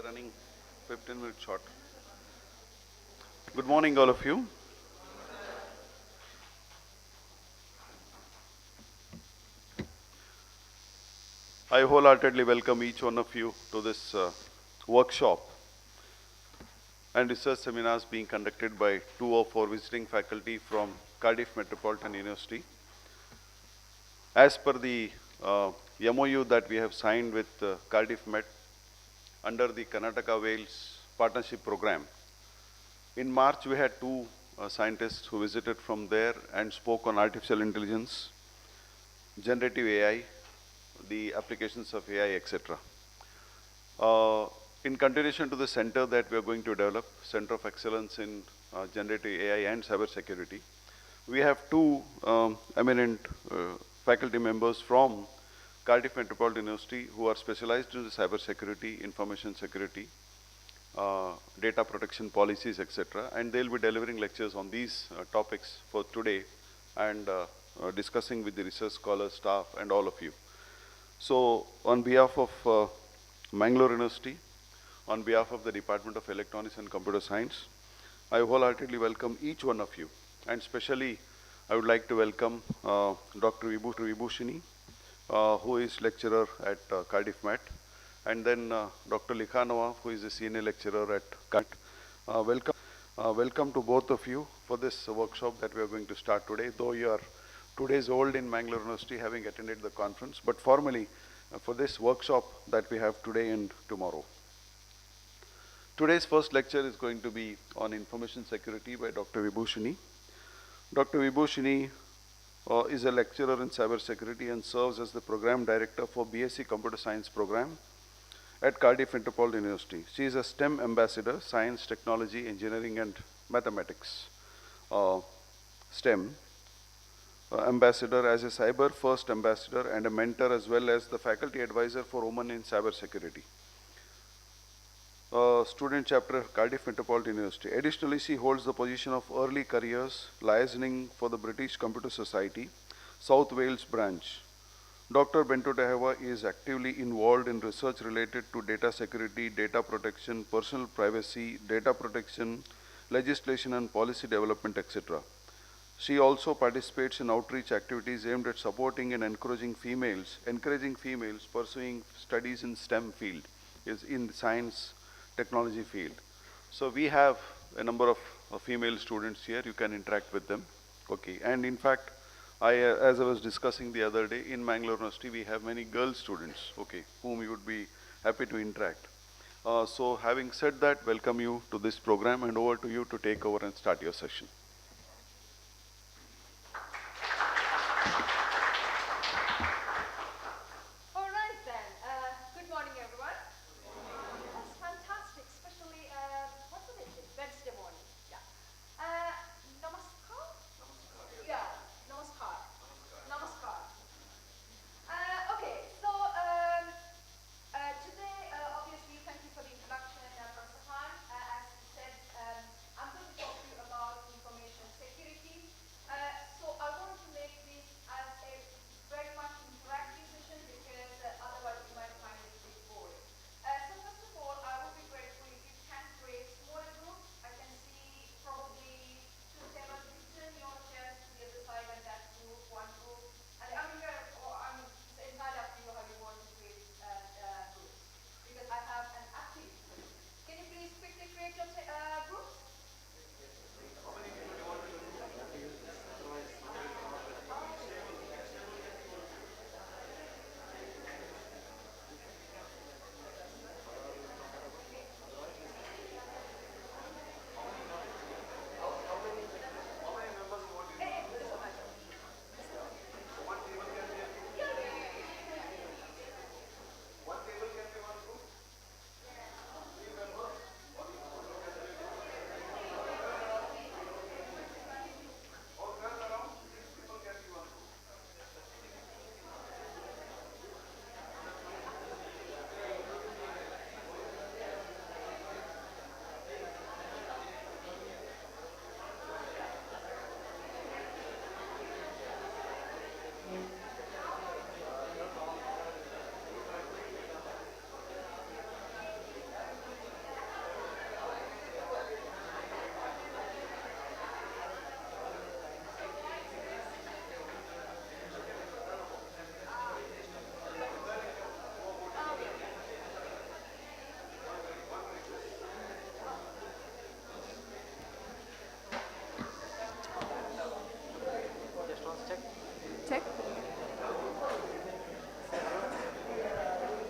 We are running 15 minutes short. Good morning, all of you. I wholeheartedly welcome each one of you to this workshop and research seminars being conducted by two of our visiting faculty from Cardiff Metropolitan University. As per the MOU that we have signed with Cardiff Met under the Karnataka Wales Partnership Program, in March we had two scientists who visited from there and spoke on artificial intelligence, generative AI, the applications of AI, etc. In continuation to the center that we are going to develop, Center of Excellence in Generative AI and Cybersecurity, we have two eminent faculty members from Cardiff Metropolitan University who are specialized in the cybersecurity, information security, data protection policies, etc. And they'll be delivering lectures on these topics for today and discussing with the research scholars, staff, and all of you. So, on behalf of Mangalore University, on behalf of the Department of Electronics and Computer Science, I wholeheartedly welcome each one of you. And especially, I would like to welcome Dr. Vibhushini, who is lecturer at Cardiff Met, and then Dr. Likhanova, who is a senior lecturer at Cardiff. Welcome to both of you for this workshop that we are going to start today, though you are 2 days old in Mangalore University having attended the conference, but formally for this workshop that we have today and tomorrow. Today's first lecture is going to be on information security by Dr. Vibhushini. Dr. Vibhushini is a lecturer in cybersecurity and serves as the program director for BSc Computer Science program at Cardiff Metropolitan University. She is a STEM ambassador, science, technology, engineering and mathematics. STEM ambassador, as a cyber first ambassador and a mentor, as well as the faculty advisor for women in cybersecurity. Student chapter, Cardiff Metropolitan University. Additionally, she holds the position of early careers liaising for the British Computer Society, South Wales branch. Dr. Bento de Heva is actively involved in research related to data security, data protection, personal privacy, data protection, legislation and policy development, etc. She also participates in outreach activities aimed at supporting and encouraging females pursuing studies in STEM field, is in the science technology field. So we have a number of female students here. You can interact with them. Okay, and in fact, as I was discussing the other day, in Mangalore University, we have many girl students, okay, whom you would be happy to interact. So having said that, welcome you to this program and over to you to take over and start your session.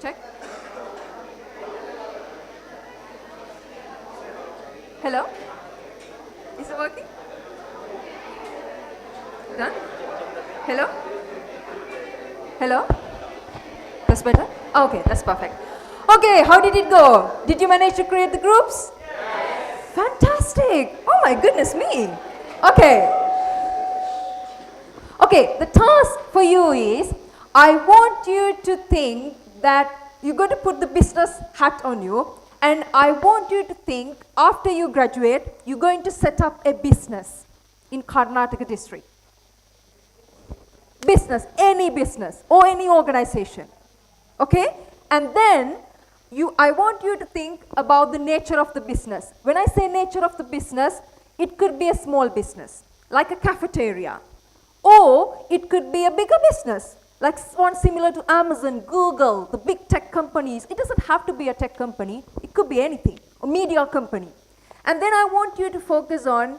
Check. Hello? Is it working? Done? Hello? Hello? That's better? Okay, that's perfect. Okay, how did it go? Did you manage to create the groups? Yes. Fantastic. Oh my goodness me. Okay. Okay, the task for you is, I want you to think that you're going to put the business hat on you, and I want you to think after you graduate, you're going to set up a business in Karnataka district. Business, any business or any organization. Okay? And then I want you to think about the nature of the business. When I say nature of the business, it could be a small business, like a cafeteria. Or it could be a bigger business, like one similar to Amazon, Google, the big tech companies. It doesn't have to be a tech company. It could be anything, a media company. And then I want you to focus on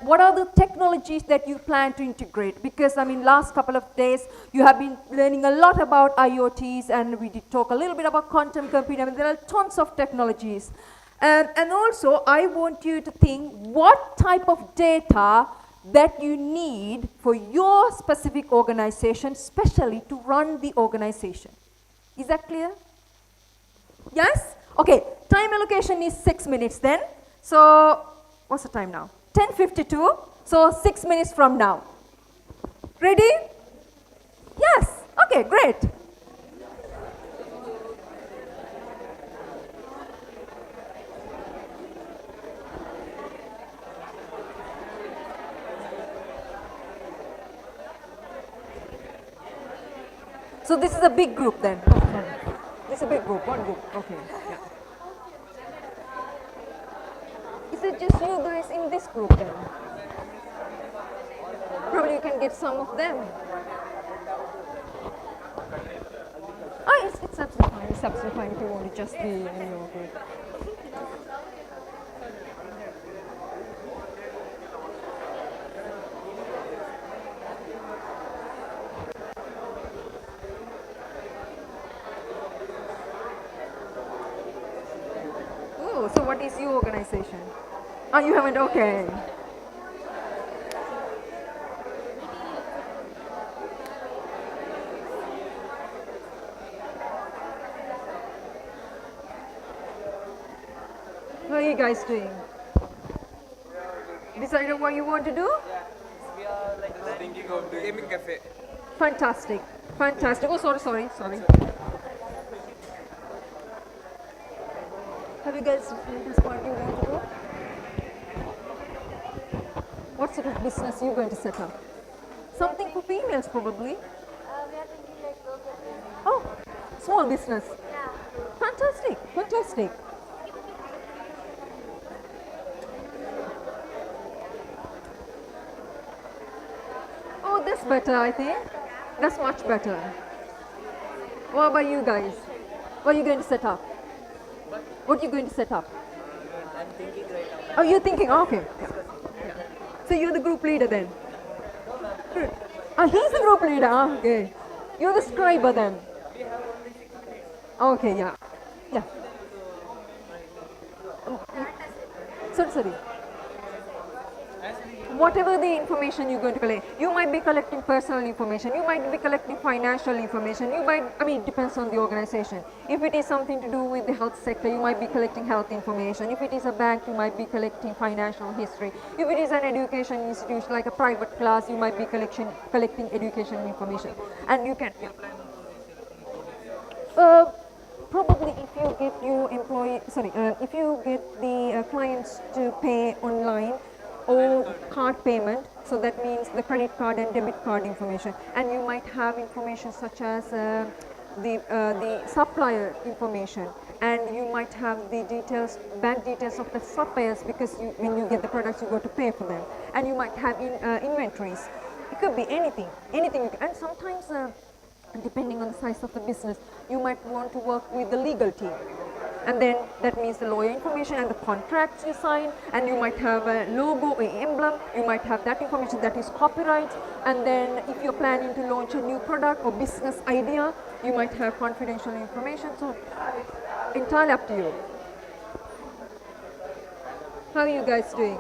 what are the technologies that you plan to integrate? Because, I mean, last couple of days, you have been learning a lot about IoTs, and we did talk a little bit about quantum computing. I mean, there are tons of technologies. And also, I want you to think what type of data that you need for your specific organization, especially to run the organization. Is that clear? Yes? Okay, time allocation is 6 minutes then. So, what's the time now? 10:52, so 6 minutes from now. Ready? Yes, okay, great. So this is a big group then? This is a big group, one group, okay. Yeah. Is it just you guys in this group then? Probably you can get some of them. Oh, it's absolutely fine. It's absolutely fine if you want to just be in your group. Oh, so what is your organization? Oh, you haven't? Okay. What are you guys doing? Decided what you want to do? Yeah, we are like thinking of the gaming cafe. Fantastic. Fantastic. Oh, sorry. Have you guys decided what you want to do? What sort of business are you going to set up? Something for females, probably. We are thinking like local business. Oh, small business. Yeah. Fantastic. Oh, that's better, I think. That's much better. What about you guys? What are you going to set up? What are you going to set up? I'm thinking right now. Oh, you're thinking, okay. Yeah. So you're the group leader then? Good. Ah, he's the group leader, okay. You're the scriber then? Okay, yeah. Sorry. Whatever the information you're going to collect, you might be collecting personal information, you might be collecting financial information, it depends on the organization. If it is something to do with the health sector, you might be collecting health information. If it is a bank, you might be collecting financial history. If it is an education institution like a private class, you might be collecting education information. And you can, probably if you get if you get the clients to pay online or card payment, so that means the credit card and debit card information, and you might have information such as the supplier information, and you might have the bank details of the suppliers, because when you get the products you go to pay for them, and you might have inventories. It could be anything and sometimes depending on the size of the business, you might want to work with the legal team. and then that means the lawyer information and the contracts you sign, and you might have a logo, a emblem, you might have that information that is copyright, and then if you're planning to launch a new product or business idea, you might have confidential information, so entirely up to you. How are you guys doing?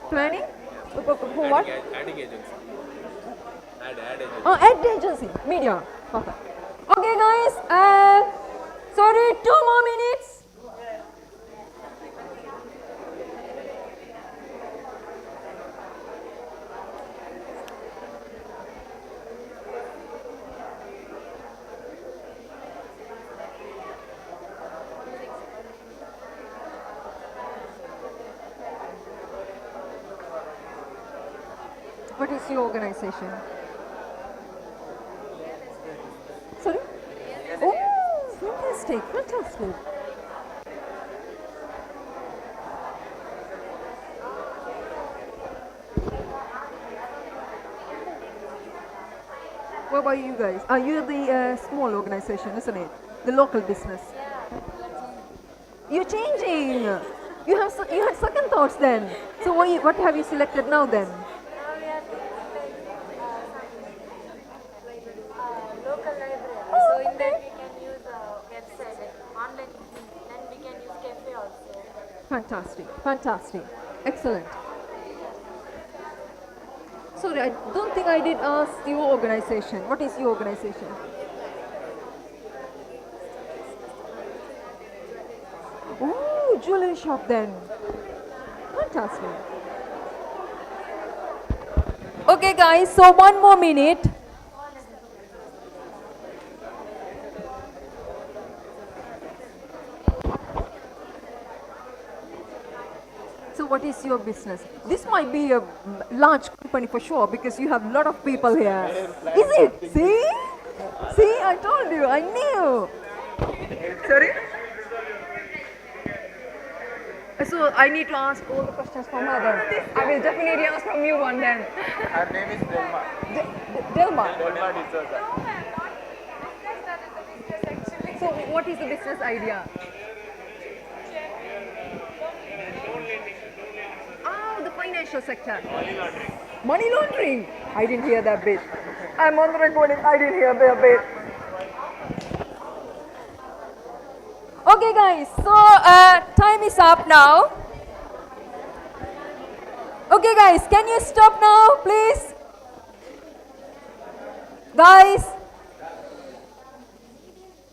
Planning? For what? Adding agency. Ad agency. Oh, ad agency, media. Perfect. Okay, guys. Sorry, 2 more minutes. What is your organization? Sorry? Oh, fantastic, fantastic. What about you guys? Are you the small organization, isn't it? The local business. You're changing. You had second thoughts then. So what have you selected now then? Now we are thinking like some local library. So in that we can use a website, like online. Then we can use cafe also. Fantastic, fantastic, excellent. Sorry, I don't think I did ask your organization. What is your organization? Oh, jewelry shop then. Fantastic. Okay guys, so 1 more minute. So what is your business? This might be a large company for sure because you have a lot of people here. Is it? See? See, I told you, I knew. Sorry? So I need to ask all the questions from her then. I will definitely ask from you one then. Her name is Delma. Delma. Delma D'Souza. So what is the business idea? Oh, the financial sector. Money laundering. Money laundering? I didn't hear that bit. I'm on the recording, I didn't hear that bit. Okay guys, so time is up now. Okay guys, can you stop now please? Guys.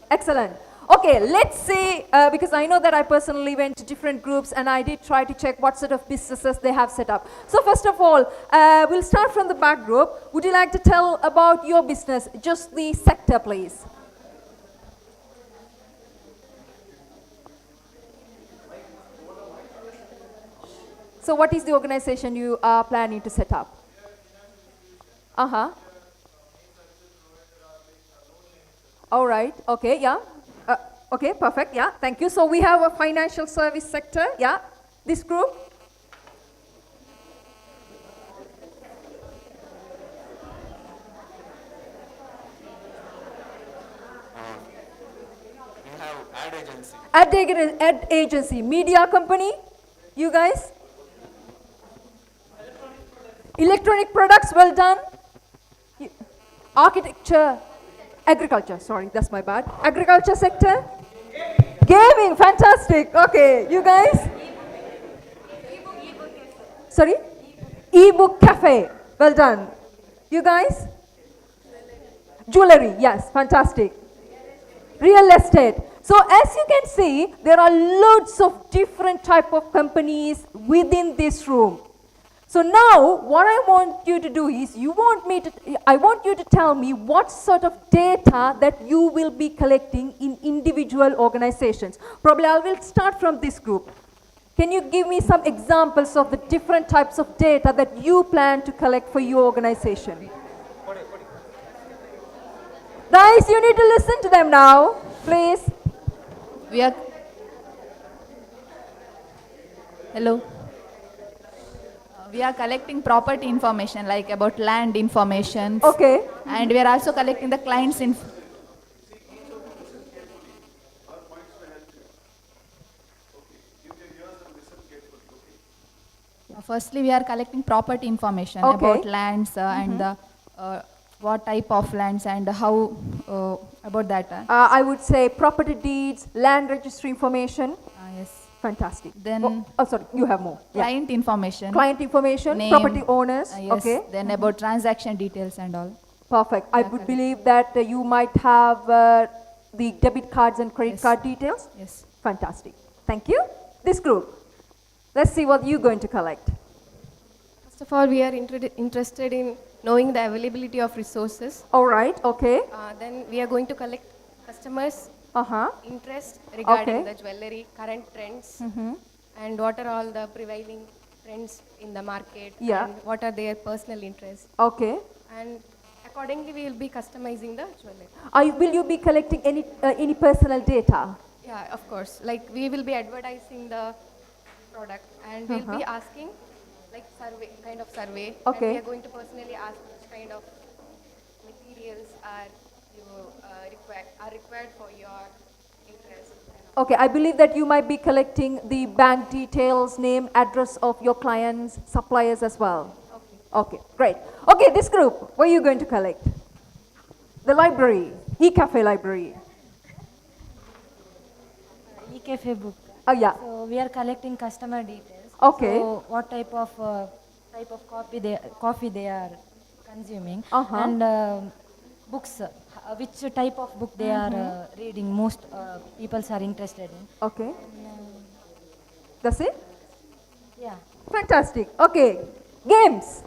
Excellent. Okay, let's see, because I know that I personally went to different groups and I did try to check what sort of businesses they have set up. So first of all, we'll start from the back group. Would you like to tell about your business, just the sector please? So what is the organization you are planning to set up? Uh-huh. All right, okay, yeah. Okay, perfect, yeah, thank you. So we have a financial service sector, yeah, this group. You have ad agency. Ad agency, media company, you guys? Electronic products, well done. Architecture, agriculture, sorry, that's my bad. Agriculture sector. Gaming, fantastic. Okay, you guys? Sorry? E-book cafe, well done. You guys? Jewelry, yes, fantastic. Real estate. So as you can see, there are loads of different type of companies within this room. So now, what I want you to do is, I want you to tell me what sort of data that you will be collecting in individual organizations. Probably I will start from this group. Can you give me some examples of the different types of data that you plan to collect for your organization? Guys, you need to listen to them now, please. Hello. We are collecting property information like about land information. Okay. And we are also collecting the client's Firstly, we are collecting property information Okay. about lands and the, what type of lands and how about that. I would say property deeds, land registry information. Yes. Fantastic. Then- oh, sorry, you have more. Yeah. Client information. Client information, Name, property owners. Yes. Okay. Then about transaction details and all. Perfect. I would believe that you might have the debit cards and credit Yes. card details. Yes. Fantastic. Thank you. This group. Let's see what you're going to collect. First of all, we are interested in knowing the availability of resources. All right. Okay. Then we are going to collect customers' Uh-huh. interest regarding Okay. the jewelry, current trends, and what are all the prevailing trends in the market, Yeah. and what are their personal interests. Okay. And accordingly, we will be customizing the jewelry. Will you be collecting any personal data? Yeah, of course. Like we will be advertising the product, and we'll be asking like survey, kind of survey. Okay. And we are going to personally ask which kind of materials are required for your interest. Okay, I believe that you might be collecting the bank details, name, address of your clients, suppliers as well. Okay, great. Okay, this group, what are you going to collect? The library, e-cafe library. E-cafe book. Oh yeah, So we are collecting customer details. Okay. So what type of coffee they are consuming, Uh-huh. and books, which type of book they are reading. Most people are interested in. okay. That's it? Yeah. Fantastic. Okay, games.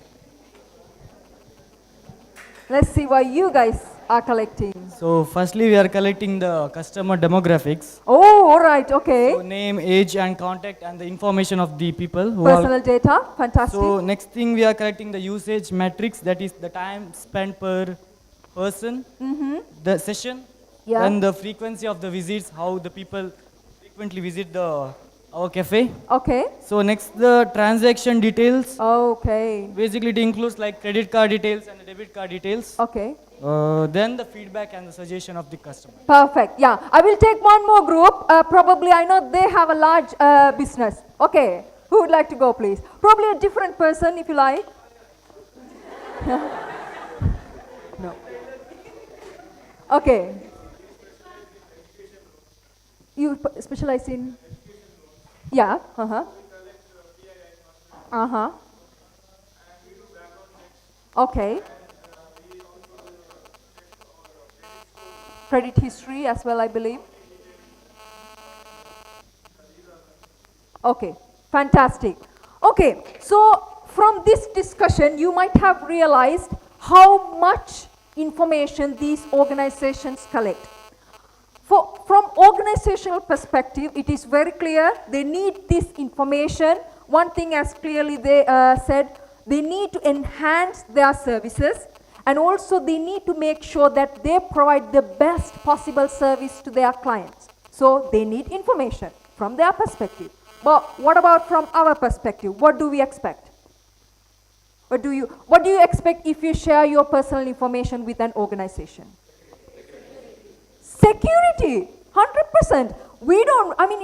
Let's see what you guys are collecting. So firstly, we are collecting the customer demographics. Oh, all right, okay. So name, age, and contact, and the information of the people who are. Personal data, fantastic. So next thing, we are collecting the usage metrics. That is the time spent per person, the session, Yeah. and the frequency of the visits. How the people frequently visit our cafe. Okay, So next, the transaction details. okay, Basically, it includes like credit card details and the debit card details. okay. Then the feedback and the suggestion of the customer. Perfect. Yeah, I will take one more group. Probably I know they have a large business. Okay, who would like to go, please? Probably a different person, if you like. No. Okay. You specialize in? Yeah. Uh-huh. Uh-huh. Okay. Credit history as well, I believe. Okay, fantastic. Okay, so from this discussion, you might have realized how much information these organizations collect. From organizational perspective, it is very clear they need this information. One thing, as clearly they said, they need to enhance their services, and also they need to make sure that they provide the best possible service to their clients. So they need information from their perspective. But what about from our perspective? What do we expect? What do you expect if you share your personal information with an organization? Security, 100%.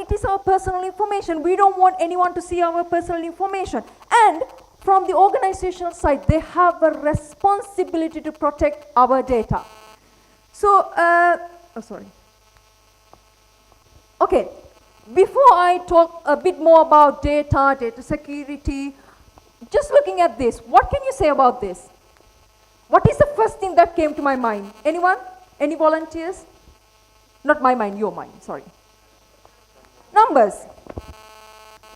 It is our personal information. We don't want anyone to see our personal information. And from the organizational side, they have a responsibility to protect our data. So, Okay, before I talk a bit more about data security, just looking at this, what can you say about this? What is the first thing that came to my mind? Anyone? Any volunteers? Not my mind, your mind, sorry. Numbers.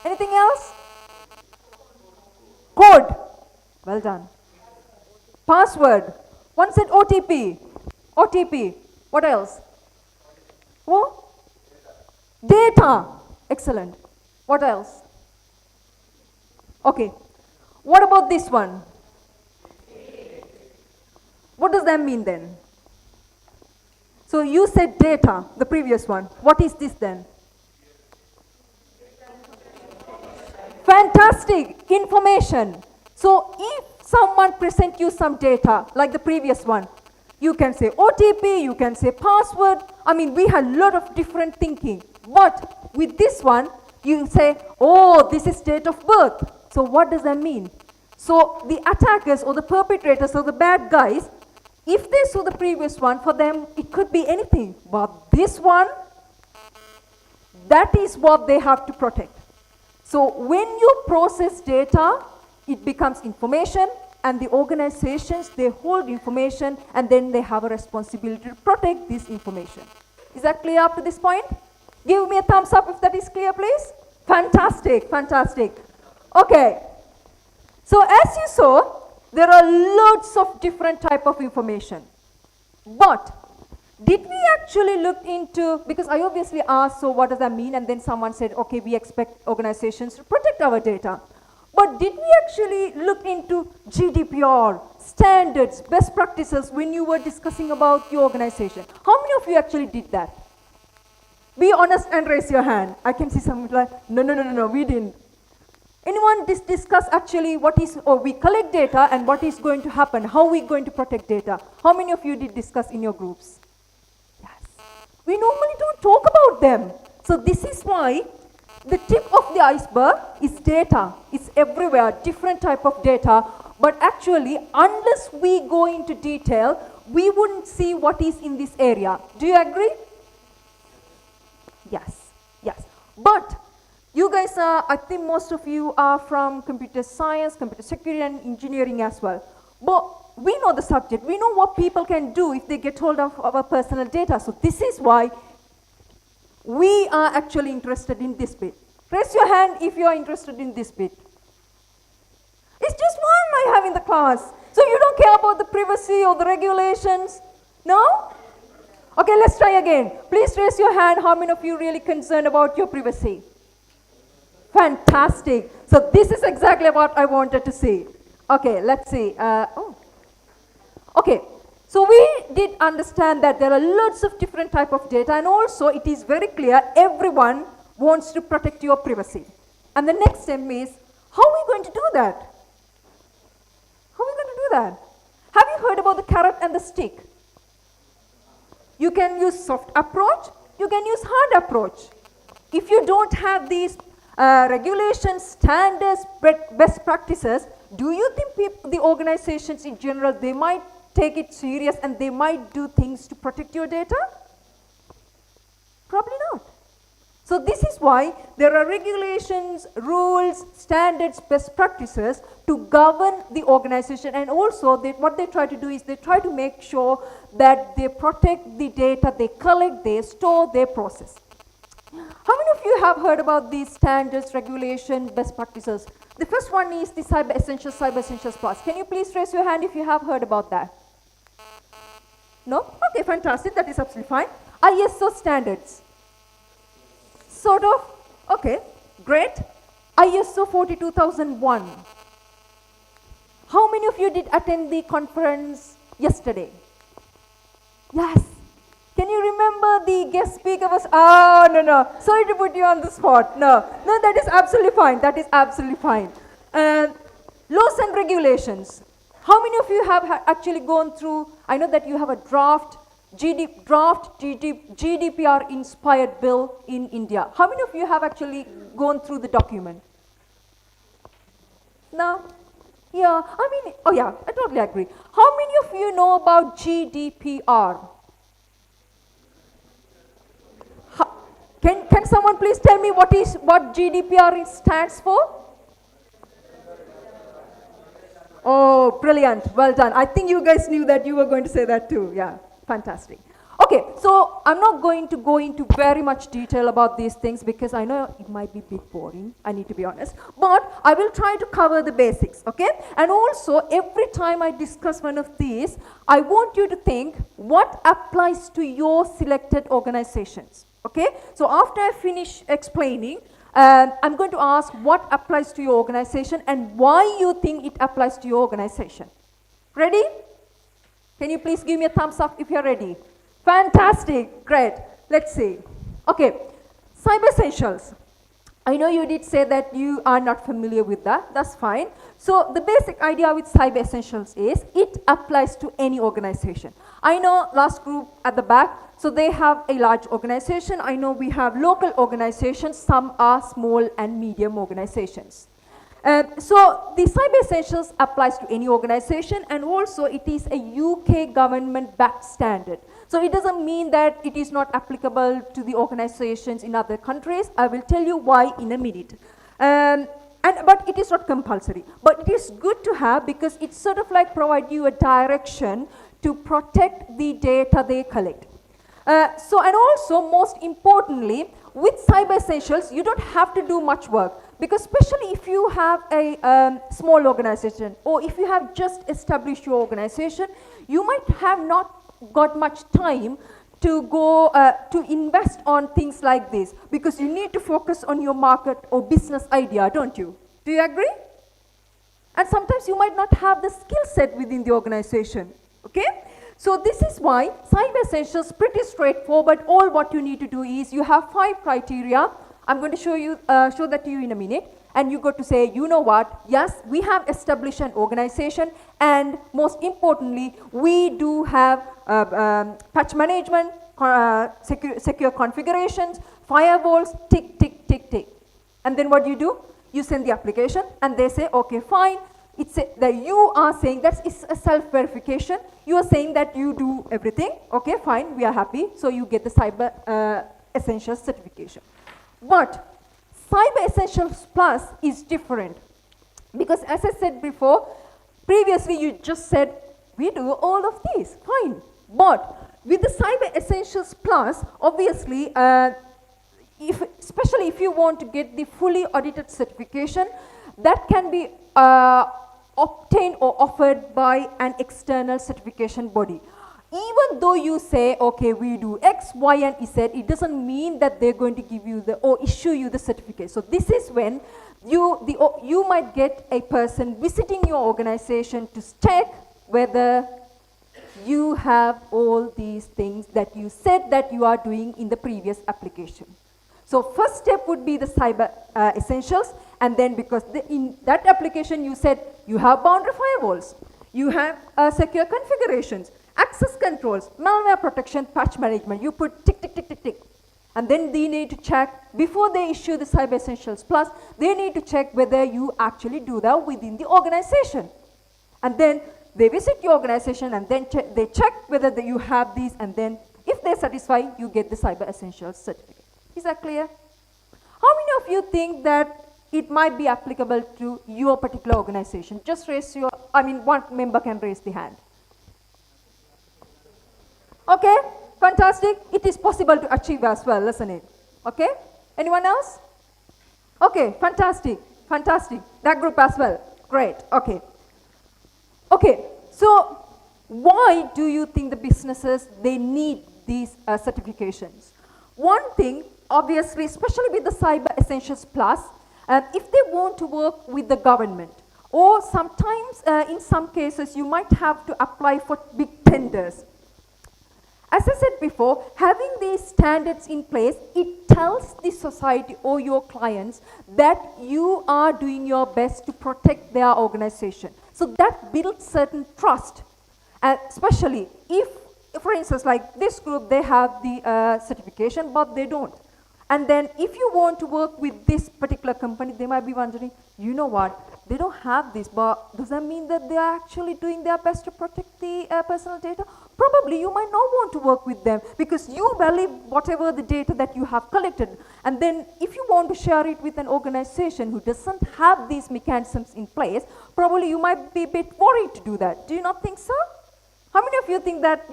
Anything else? Code. Well done. Password. One said OTP. OTP. What else? What? Data. Excellent. What else? Okay. What about this one? What does that mean then? So you said data, the previous one. What is this then? Fantastic. Information. So if someone presents you some data, like the previous one, you can say OTP, you can say password. We had a lot of different thinking. But with this one, you say, oh, this is date of birth. So what does that mean? So the attackers or the perpetrators or the bad guys, if they saw the previous one, for them it could be anything. But this one, that is what they have to protect. So when you process data, it becomes information, and the organizations, they hold information, and then they have a responsibility to protect this information. Is that clear up to this point? Give me a thumbs up if that is clear, please. Fantastic, fantastic. Okay. So as you saw, there are loads of different type of information. But did we actually look into, because I obviously asked, so what does that mean? And then someone said, okay, we expect organizations to protect our data. But did we actually look into GDPR, standards, best practices when you were discussing about your organization? How many of you actually did that? Be honest and raise your hand. I can see some like, no, we didn't. Anyone discuss actually what is, or we collect data and what is going to happen, how we going to protect data? How many of you did discuss in your groups? Yes. We normally don't talk about them. So this is why the tip of the iceberg is data. It's everywhere, different type of data. But actually, unless we go into detail, we wouldn't see what is in this area. Do you agree? Yes, yes. But you guys are, I think most of you are from computer science, computer security and engineering as well. But we know the subject. We know what people can do if they get hold of our personal data. So this is why we are actually interested in this bit. Raise your hand if you are interested in this bit. It's just one I have in the class. So you don't care about the privacy or the regulations? No? Okay, let's try again. Please raise your hand. How many of you really concerned about your privacy? Fantastic. So this is exactly what I wanted to see. Okay, let's see. Okay, so we did understand that there are lots of different type of data, and also it is very clear everyone wants to protect your privacy. And the next step is, how are we going to do that? How are we going to do that? Have you heard about the carrot and the stick? You can use soft approach, you can use hard approach. If you don't have these regulations, standards, best practices, do you think the organizations in general, they might take it serious and they might do things to protect your data? Probably not. So this is why there are regulations, rules, standards, best practices to govern the organization, and also what they try to do is they try to make sure that they protect the data they collect, they store, they process. How many of you have heard about these standards, regulation, best practices? The first one is the Cyber Essentials Plus. Can you please raise your hand if you have heard about that? No? Okay, fantastic. That is absolutely fine. ISO standards. Sort of. Okay, great. ISO 42001. How many of you did attend the conference yesterday? Yes. Can you remember the guest speaker was, no. Sorry to put you on the spot. No, that is absolutely fine. That is absolutely fine. Laws and regulations. How many of you have actually gone through, I know that you have a draft GDPR inspired bill in India. How many of you have actually gone through the document? No? Yeah, I totally agree. How many of you know about GDPR? Can someone please tell me what GDPR stands for? Oh, brilliant. Well done. I think you guys knew that you were going to say that too. Yeah, fantastic. Okay, so I'm not going to go into very much detail about these things because I know it might be a bit boring, I need to be honest, but I will try to cover the basics, okay? And also, every time I discuss one of these, I want you to think what applies to your selected organizations, okay? So after I finish explaining, I'm going to ask what applies to your organization and why you think it applies to your organization. Ready? Can you please give me a thumbs up if you're ready? Fantastic, great. Let's see. Okay, Cyber Essentials. I know you did say that you are not familiar with that. That's fine. So the basic idea with Cyber Essentials is it applies to any organization. I know last group at the back, so they have a large organization. I know we have local organizations. Some are small and medium organizations. So the Cyber Essentials applies to any organization, and also it is a UK government-backed standard. So it doesn't mean that it is not applicable to the organizations in other countries. I will tell you why in a minute. But it is not compulsory. But it is good to have because it sort of like provide you a direction to protect the data they collect. And also most importantly, with Cyber Essentials, you don't have to do much work, because especially if you have a small organization, or if you have just established your organization, you might have not got much time to go to invest on things like this, because you need to focus on your market or business idea, don't you? Do you agree? And sometimes you might not have the skill set within the organization, okay? So this is why Cyber Essentials pretty straightforward. All what you need to do is you have 5 criteria. I'm going to show that to you in a minute. And you got to say, you know what, yes, we have established an organization, and most importantly, we do have patch management, secure configurations, firewalls, tick, tick, tick, tick. And then what do? You send the application, and they say, okay, fine. It's that you are saying that is a self-verification. You are saying that you do everything. Okay, fine, we are happy. So you get the Cyber Essentials certification. But Cyber Essentials Plus is different, because as I said before, previously you just said, we do all of these, fine. But with the Cyber Essentials Plus, obviously, especially if you want to get the fully audited certification, that can be obtained or offered by an external certification body. Even though you say, okay, we do X, Y, and Z, it doesn't mean that they're going to give you or issue you the certificate. So this is when you might get a person visiting your organization to check whether you have all these things that you said that you are doing in the previous application. So first step would be the Cyber Essentials, and then because in that application you said you have boundary firewalls, you have secure configurations, access controls, malware protection, patch management. You put tick, tick, tick, tick, tick. And then they need to check, before they issue the Cyber Essentials Plus, they need to check whether you actually do that within the organization. And then they visit your organization, and then they check whether you have these, and then if they're satisfied, you get the Cyber Essentials certificate. Is that clear? How many of you think that it might be applicable to your particular organization? Just raise your, one member can raise the hand. Okay, fantastic. It is possible to achieve as well, isn't it? Okay, anyone else? Okay, fantastic, fantastic. That group as well, great, okay. Okay, so why do you think the businesses, they need these certifications? One thing, obviously, especially with the Cyber Essentials Plus, if they want to work with the government, or sometimes in some cases you might have to apply for big tenders. As I said before, having these standards in place, it tells the society or your clients that you are doing your best to protect their organization. So that builds certain trust, especially if, for instance, like this group, they have the certification, but they don't. And then if you want to work with this particular company, they might be wondering, you know what, they don't have this, but does that mean that they are actually doing their best to protect the personal data? Probably you might not want to work with them because you value whatever the data that you have collected. And then if you want to share it with an organization who doesn't have these mechanisms in place, probably you might be a bit worried to do that. Do you not think so? How many of you think that,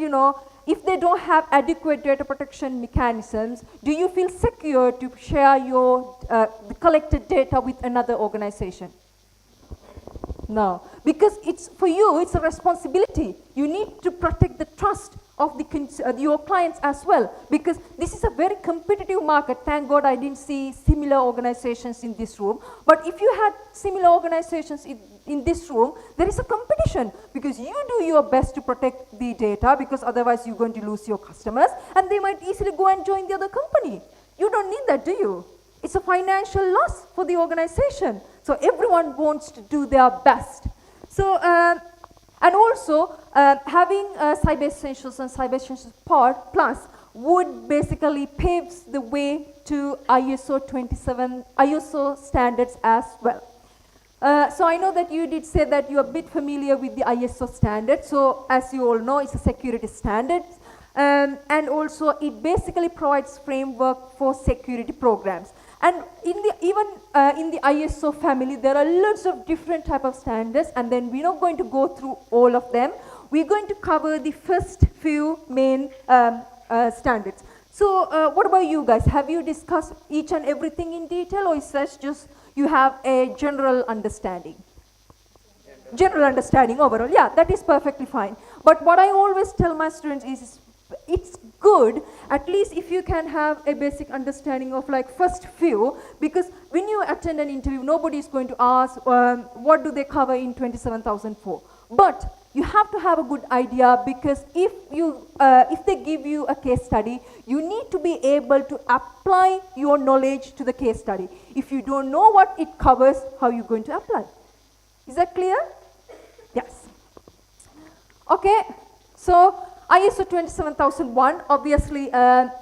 if they don't have adequate data protection mechanisms, do you feel secure to share your collected data with another organization? No, because it's for you, it's a responsibility. You need to protect the trust of your clients as well, because this is a very competitive market. Thank God I didn't see similar organizations in this room. But if you had similar organizations in this room, there is a competition, because you do your best to protect the data, because otherwise you're going to lose your customers, and they might easily go and join the other company. You don't need that, do you? It's a financial loss for the organization. So everyone wants to do their best. So, and also having Cyber Essentials and Cyber Essentials Plus would basically paves the way to ISO 27, ISO standards as well. So I know that you did say that you're a bit familiar with the ISO standard. So as you all know, it's a security standard. And also it basically provides framework for security programs. And in the, even in the ISO family, there are lots of different type of standards, and then we're not going to go through all of them. We're going to cover the first few main standards. So what about you guys? Have you discussed each and everything in detail, or is that just you have a general understanding? General understanding overall, yeah, that is perfectly fine. But what I always tell my students is, it's good at least if you can have a basic understanding of like first few, because when you attend an interview, nobody is going to ask what do they cover in 27004. But you have to have a good idea, because if they give you a case study, you need to be able to apply your knowledge to the case study. If you don't know what it covers, how are you going to apply? Is that clear? Yes. Okay, so ISO 27001, obviously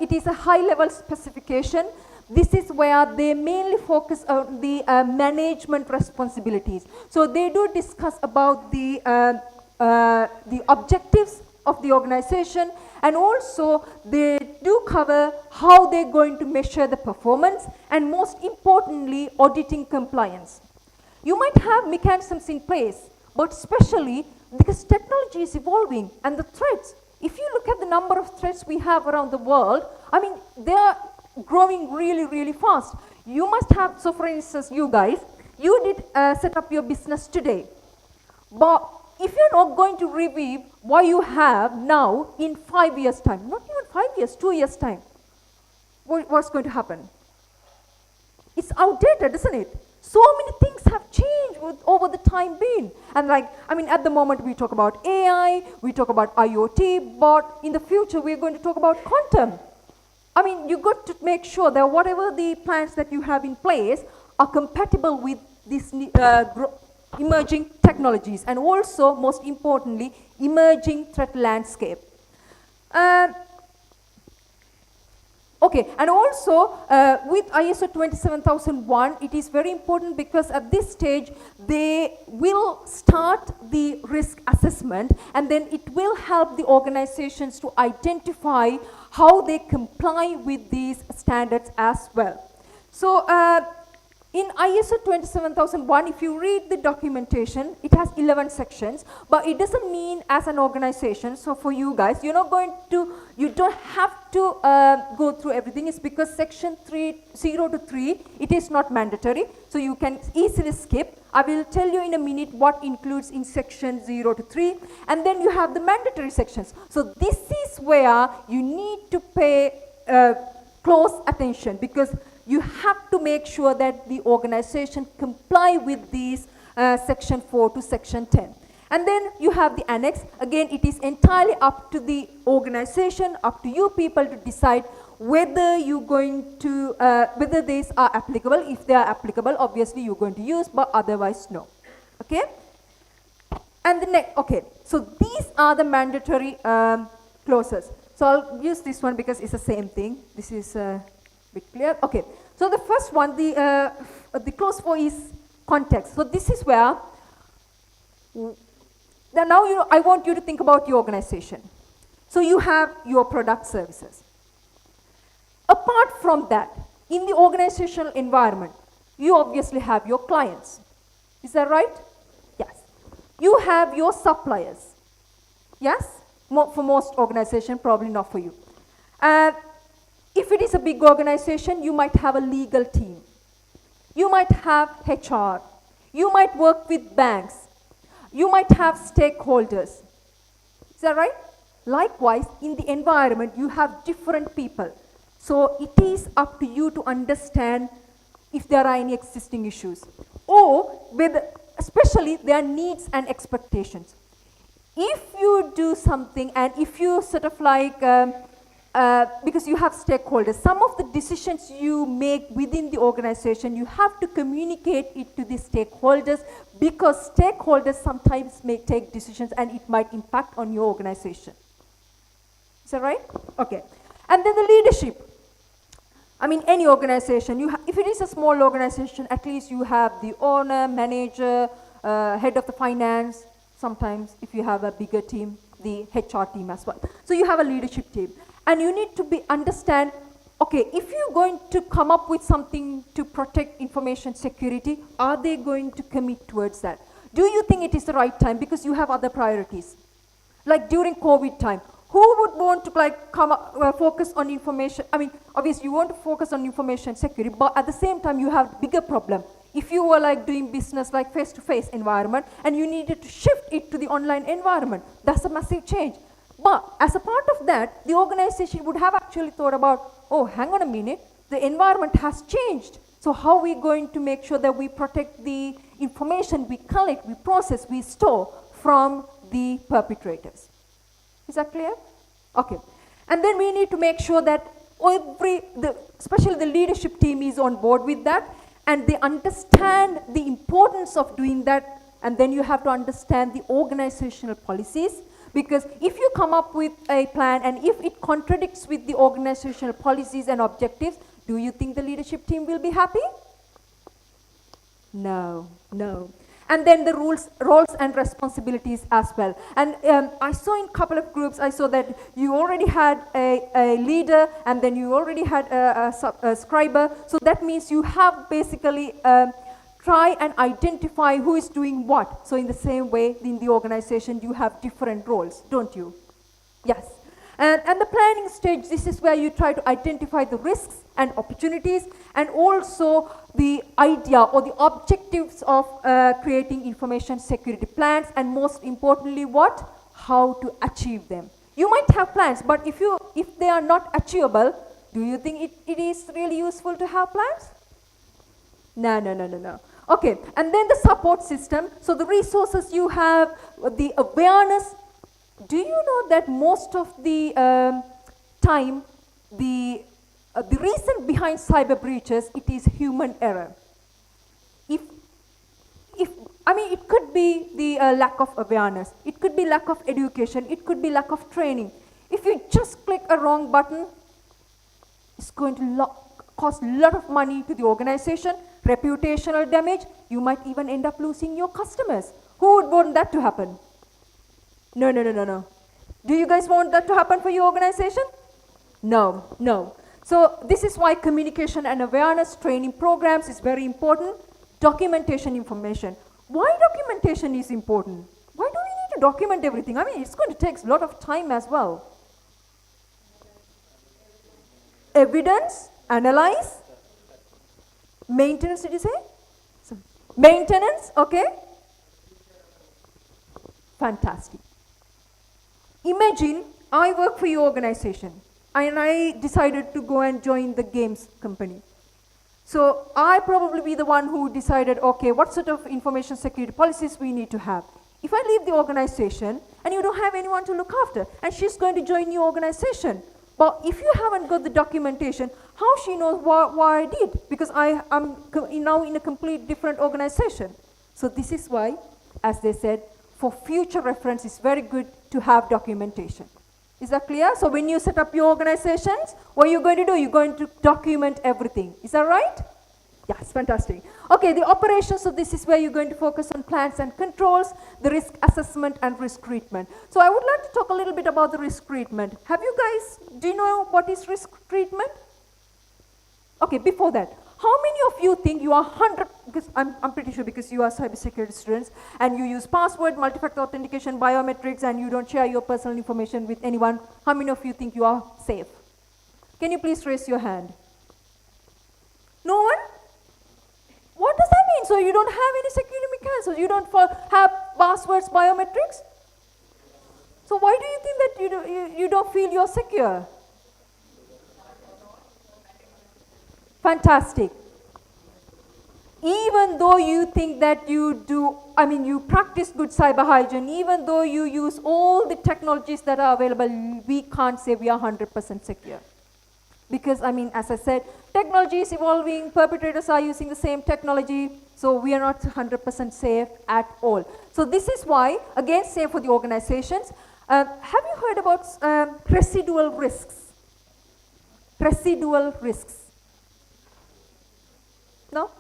it is a high-level specification. This is where they mainly focus on the management responsibilities. So they do discuss about the objectives of the organization, and also they do cover how they're going to measure the performance, and most importantly, auditing compliance. You might have mechanisms in place, but especially because technology is evolving and the threats. If you look at the number of threats we have around the world, I mean, they are growing really, really fast. You must have, so for instance, you guys, you did set up your business today. But if you're not going to review what you have now in 5 years' time, not even 5 years, 2 years' time, what's going to happen? It's outdated, isn't it? So many things have changed over the time being. And like, I mean, at the moment we talk about AI, we talk about IoT, but in the future we're going to talk about quantum. I mean, you got to make sure that whatever the plans that you have in place are compatible with these emerging technologies, and also, most importantly, emerging threat landscape. Okay, and also with ISO 27001, it is very important because at this stage they will start the risk assessment, and then it will help the organizations to identify how they comply with these standards as well. So in ISO 27001, if you read the documentation, it has 11 sections, but it doesn't mean as an organization. So for you guys, you don't have to go through everything. It's because section 0 to 3, it is not mandatory, so you can easily skip. I will tell you in a minute what includes in section 0 to 3, and then you have the mandatory sections. So this is where you need to pay close attention, because you have to make sure that the organization comply with these section 4 to section 10. And then you have the annex. Again, it is entirely up to the organization, up to you people to decide whether you're going to, whether these are applicable. If they are applicable, obviously you're going to use, but otherwise no. Okay? And the next, okay, so these are the mandatory clauses. So I'll use this one because it's the same thing. This is bit clear. Okay, so the first one, the clause 4 is context. So this is where, now I want you to think about your organization. So you have your product services. Apart from that, in the organizational environment, you obviously have your clients. Is that right? Yes. You have your suppliers. Yes? For most organizations, probably not for you. If it is a big organization, you might have a legal team. You might have HR. You might work with banks. You might have stakeholders. Is that right? Likewise, in the environment, you have different people. So it is up to you to understand if there are any existing issues, or especially their needs and expectations. If you do something, and if you sort of like, because you have stakeholders, some of the decisions you make within the organization, you have to communicate it to the stakeholders, because stakeholders sometimes may take decisions and it might impact on your organization. Is that right? Okay. And then the leadership. I mean, any organization, if it is a small organization, at least you have the owner, manager, head of the finance, sometimes if you have a bigger team, the HR team as well. So you have a leadership team. And you need to understand, okay, if you're going to come up with something to protect information security, are they going to commit towards that? Do you think it is the right time? Because you have other priorities. Like during COVID time, who would want to focus on information? I mean, obviously you want to focus on information security, but at the same time you have bigger problem. If you were like doing business like face-to-face environment and you needed to shift it to the online environment, that's a massive change. But as a part of that, the organization would have actually thought about, oh, hang on a minute, the environment has changed. So how are we going to make sure that we protect the information we collect, we process, we store from the perpetrators? Is that clear? Okay. And then we need to make sure that especially the leadership team is on board with that and they understand the importance of doing that. And then you have to understand the organizational policies, because if you come up with a plan and if it contradicts with the organizational policies and objectives, do you think the leadership team will be happy? No, no. And then the roles and responsibilities as well. And I saw in a couple of groups, I saw that you already had a leader and then you already had a scriber. So that means you have basically try and identify who is doing what. So in the same way, in the organization, you have different roles, don't you? Yes. And the planning stage, this is where you try to identify the risks and opportunities and also the idea or the objectives of creating information security plans, and most importantly what? How to achieve them. You might have plans, but if they are not achievable, do you think it is really useful to have plans? No, no, no, no, no. Okay, and then the support system. So the resources you have, the awareness. Do you know that most of the time, the reason behind cyber breaches, it is human error. I mean, it could be the lack of awareness. It could be lack of education. It could be lack of training. If you just click a wrong button, it's going to cost a lot of money to the organization, reputational damage. You might even end up losing your customers. Who would want that to happen? No, no, no, no, no. Do you guys want that to happen for your organization? No, no. So this is why communication and awareness training programs is very important. Documentation information. Why documentation is important? Why do we need to document everything? I mean, it's going to take a lot of time as well. Evidence, analyze, maintenance, did you say? Maintenance, okay. Fantastic. Imagine I work for your organization and I decided to go and join the games company. So I probably be the one who decided, okay, what sort of information security policies we need to have. If I leave the organization and you don't have anyone to look after and she's going to join your organization, but if you haven't got the documentation, how she knows what I did? Because I am now in a complete different organization. So this is why, as they said, for future reference, it's very good to have documentation. Is that clear? So when you set up your organizations, what are you going to do? You're going to document everything. Is that right? Yes, fantastic. Okay, the operations, so this is where you're going to focus on plans and controls, the risk assessment and risk treatment. So I would like to talk a little bit about the risk treatment. Do you know what is risk treatment? Okay, before that, how many of you think you are 100, because I'm pretty sure because you are cybersecurity students and you use password, multi-factor authentication, biometrics, and you don't share your personal information with anyone, how many of you think you are safe? Can you please raise your hand? No one? What does that mean? So you don't have any security mechanisms, you don't have passwords, biometrics? So why do you think that you don't feel you're secure? Fantastic. Even though you think that you practice good cyber hygiene, even though you use all the technologies that are available, we can't say we are 100% secure. Because, as I said, technology is evolving, perpetrators are using the same technology, so we are not 100% safe at all. So this is why, again, same for the organizations. Have you heard about residual risks? Residual risks. No?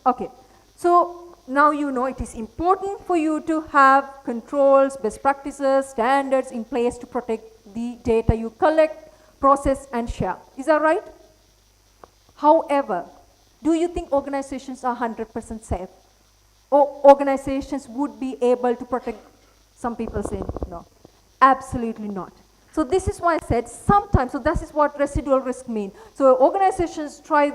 Okay. So now you know it is important for you to have controls, best practices, standards in place to protect the data you collect, process, and share. Is that right? However, do you think organizations are 100% safe? Or organizations would be able to protect? Some people say no. Absolutely not. So this is why I said sometimes, so this is what residual risk means. So organizations try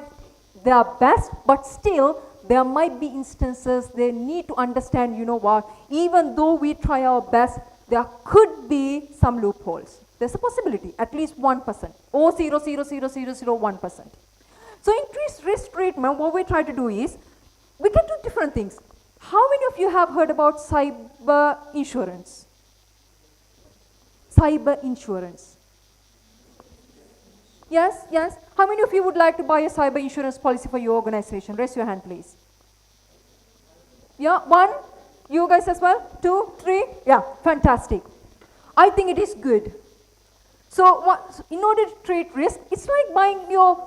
their best, but still there might be instances they need to understand, you know what, even though we try our best, there could be some loopholes. There's a possibility, at least 1%, or 0.00001%. So increased risk treatment, what we try to do is, we can do different things. How many of you have heard about cyber insurance? Cyber insurance. Yes, yes. How many of you would like to buy a cyber insurance policy for your organization? Raise your hand, please. Yeah, one. You guys as well? 2, 3. Yeah, fantastic. I think it is good. So in order to treat risk, it's like buying your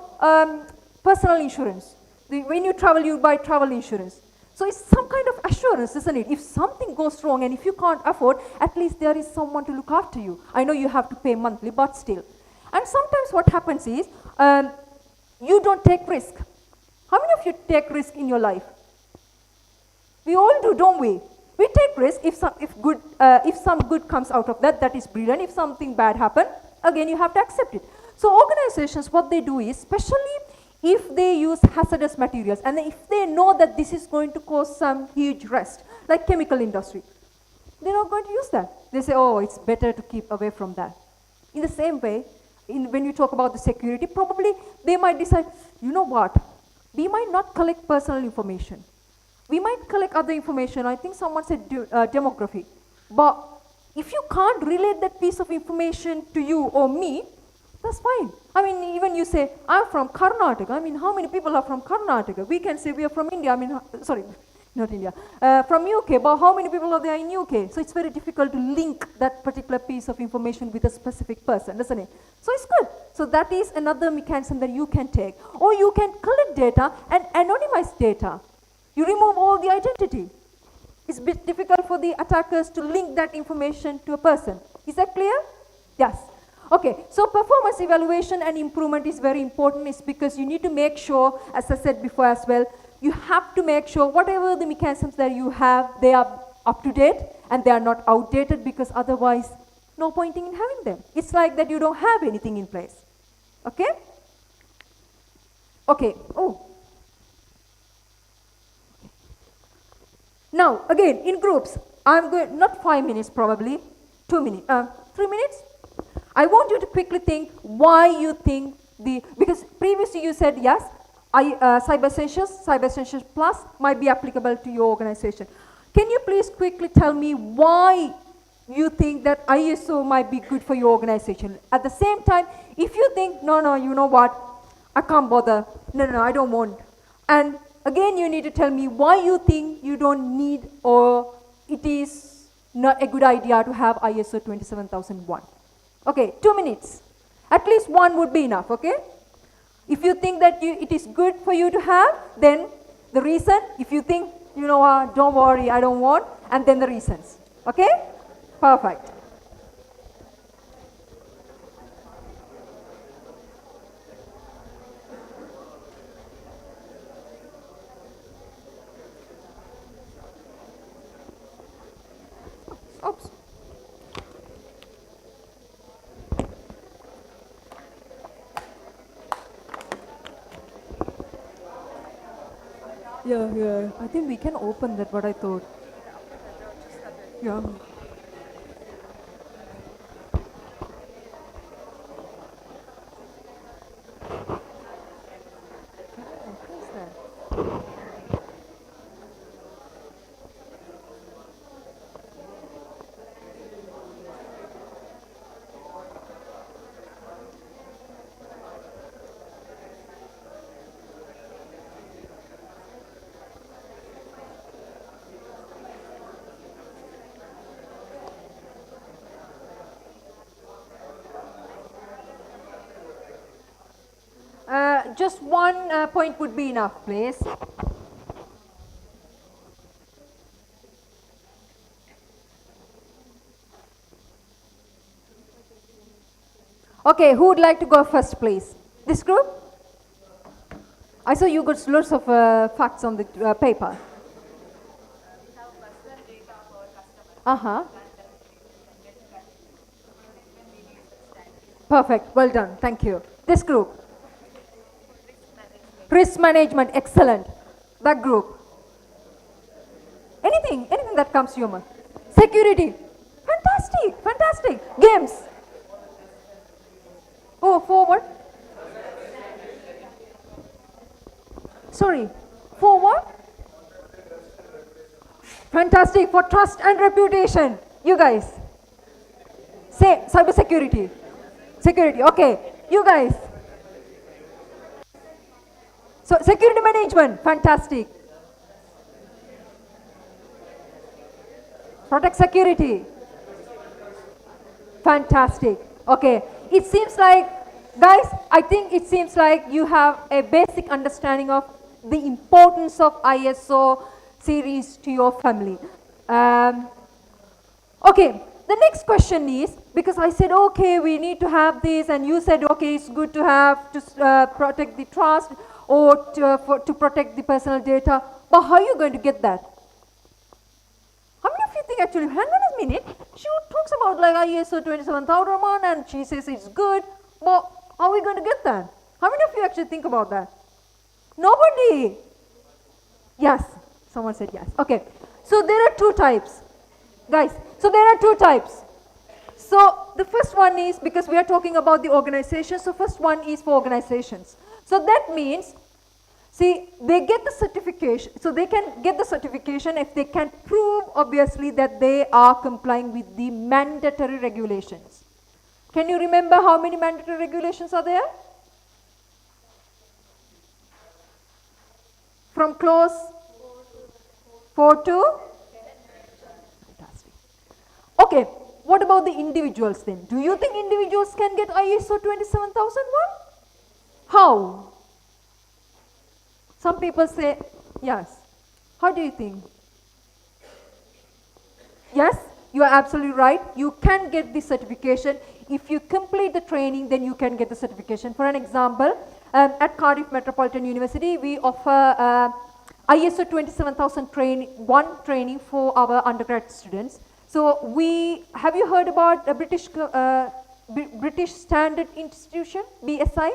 personal insurance. When you travel, you buy travel insurance. So it's some kind of assurance, isn't it? If something goes wrong and if you can't afford, at least there is someone to look after you. I know you have to pay monthly, but still. And sometimes what happens is, you don't take risk. How many of you take risk in your life? We all do, don't we? We take risk. If some good comes out of that, that is brilliant. If something bad happens, again you have to accept it. So organizations, what they do is, especially if they use hazardous materials, and if they know that this is going to cause some huge risk, like chemical industry, they're not going to use that. They say, oh, it's better to keep away from that. In the same way, when you talk about the security, probably they might decide, you know what, we might not collect personal information. We might collect other information. I think someone said demography. But if you can't relate that piece of information to you or me, that's fine. I mean, even you say, I'm from Karnataka. I mean, how many people are from Karnataka? We can say we are from India. I mean, sorry, not India. From UK, but how many people are there in UK? So it's very difficult to link that particular piece of information with a specific person, isn't it? So it's good. So that is another mechanism that you can take. Or you can collect data and anonymize data. You remove all the identity. It's a bit difficult for the attackers to link that information to a person. Is that clear? Yes. Okay, so performance evaluation and improvement is very important. It's because you need to make sure, as I said before as well, you have to make sure whatever the mechanisms that you have, they are up to date and they are not outdated, because otherwise, no pointing in having them. It's like that you don't have anything in place. Okay? Okay. Oh. Now, again, in groups, I'm going, not 5 minutes probably, 2 minutes, 3 minutes? I want you to quickly think why you think because previously you said yes, Cyber Essentials Plus might be applicable to your organization. Can you please quickly tell me why you think that ISO might be good for your organization? At the same time, if you think, no, you know what, I can't bother, no, I don't want. And again, you need to tell me why you think you don't need, or it is not a good idea to have ISO 27001. Okay, 2 minutes. At least one would be enough, okay? If you think that it is good for you to have, then the reason. If you think, you know what, don't worry, I don't want, and then the reasons. Okay? Perfect. Oops. Yeah. I think we can open that, what I thought. Yeah. What is that? just one point would be enough, please. Okay, who would like to go first, please? This group? I saw you got lots of facts on the paper. Uh-huh. Perfect, well done, thank you. This group? Risk management, excellent. That group? Anything that comes to your mind. Security, fantastic, fantastic. Games? Oh, for what? Sorry, for what? Fantastic, for trust and reputation. You guys? Say, cyber security. Security, okay. You guys? So, security management, fantastic. Protect security. Fantastic. Okay. It seems like, guys, I think it seems like you have a basic understanding of the importance of ISO series to your family. Okay, the next question is, because I said, okay, we need to have this, and you said, okay, it's good to have to protect the trust or to protect the personal data, but how are you going to get that? How many of you think actually, hang on a minute, she talks about like ISO 27001 and she says it's good, but how are we going to get that? How many of you actually think about that? Nobody? Yes, someone said yes. Okay, so there are two types. Guys, so there are two types. So the first one is, because we are talking about the organization, so first one is for organizations. So that means, see, they get the certification, so they can get the certification if they can prove, obviously, that they are complying with the mandatory regulations. Can you remember how many mandatory regulations are there? From clause 4 to? Fantastic. Okay, what about the individuals then? Do you think individuals can get ISO 27001? How? Some people say yes. How do you think? Yes, you are absolutely right. You can get the certification. If you complete the training, then you can get the certification. For an example, at Cardiff Metropolitan University, we offer ISO 27001 training for our undergrad students. So have you heard about a British Standard Institution, BSI?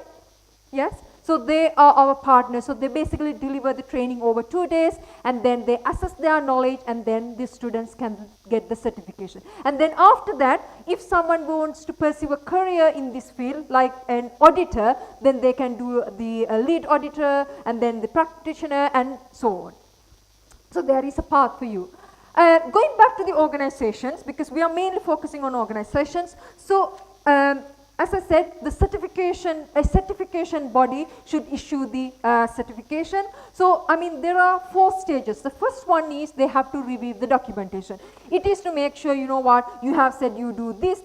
Yes? So they are our partners. So they basically deliver the training over 2 days, and then they assess their knowledge, and then the students can get the certification. And then after that, if someone wants to pursue a career in this field, like an auditor, then they can do the lead auditor, and then the practitioner, and so on. So there is a path for you. Going back to the organizations, because we are mainly focusing on organizations. So as I said, a certification body should issue the certification. So, I mean, there are 4 stages. The first one is they have to review the documentation. It is to make sure, you know what, you have said you do this,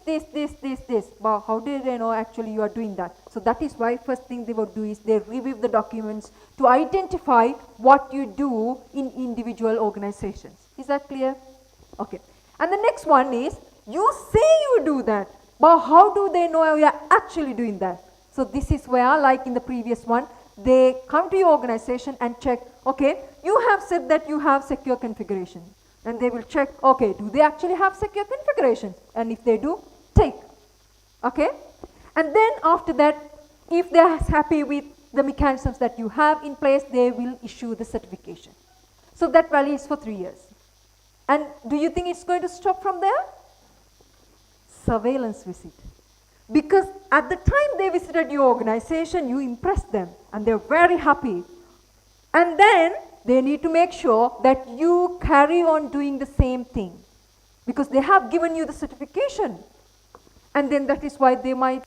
but how do they know actually you are doing that? So that is why first thing they would do is they review the documents to identify what you do in individual organizations. Is that clear? Okay. And the next one is, you say you do that, but how do they know you are actually doing that? So this is where, like in the previous one, they come to your organization and check, okay, you have said that you have secure configuration. And they will check, okay, do they actually have secure configuration? And if they do, take. Okay? And then after that, if they are happy with the mechanisms that you have in place, they will issue the certification. So that value is for 3 years. And do you think it's going to stop from there? Surveillance visit. Because at the time they visited your organization, you impressed them and they're very happy. And then they need to make sure that you carry on doing the same thing, because they have given you the certification. And then that is why they might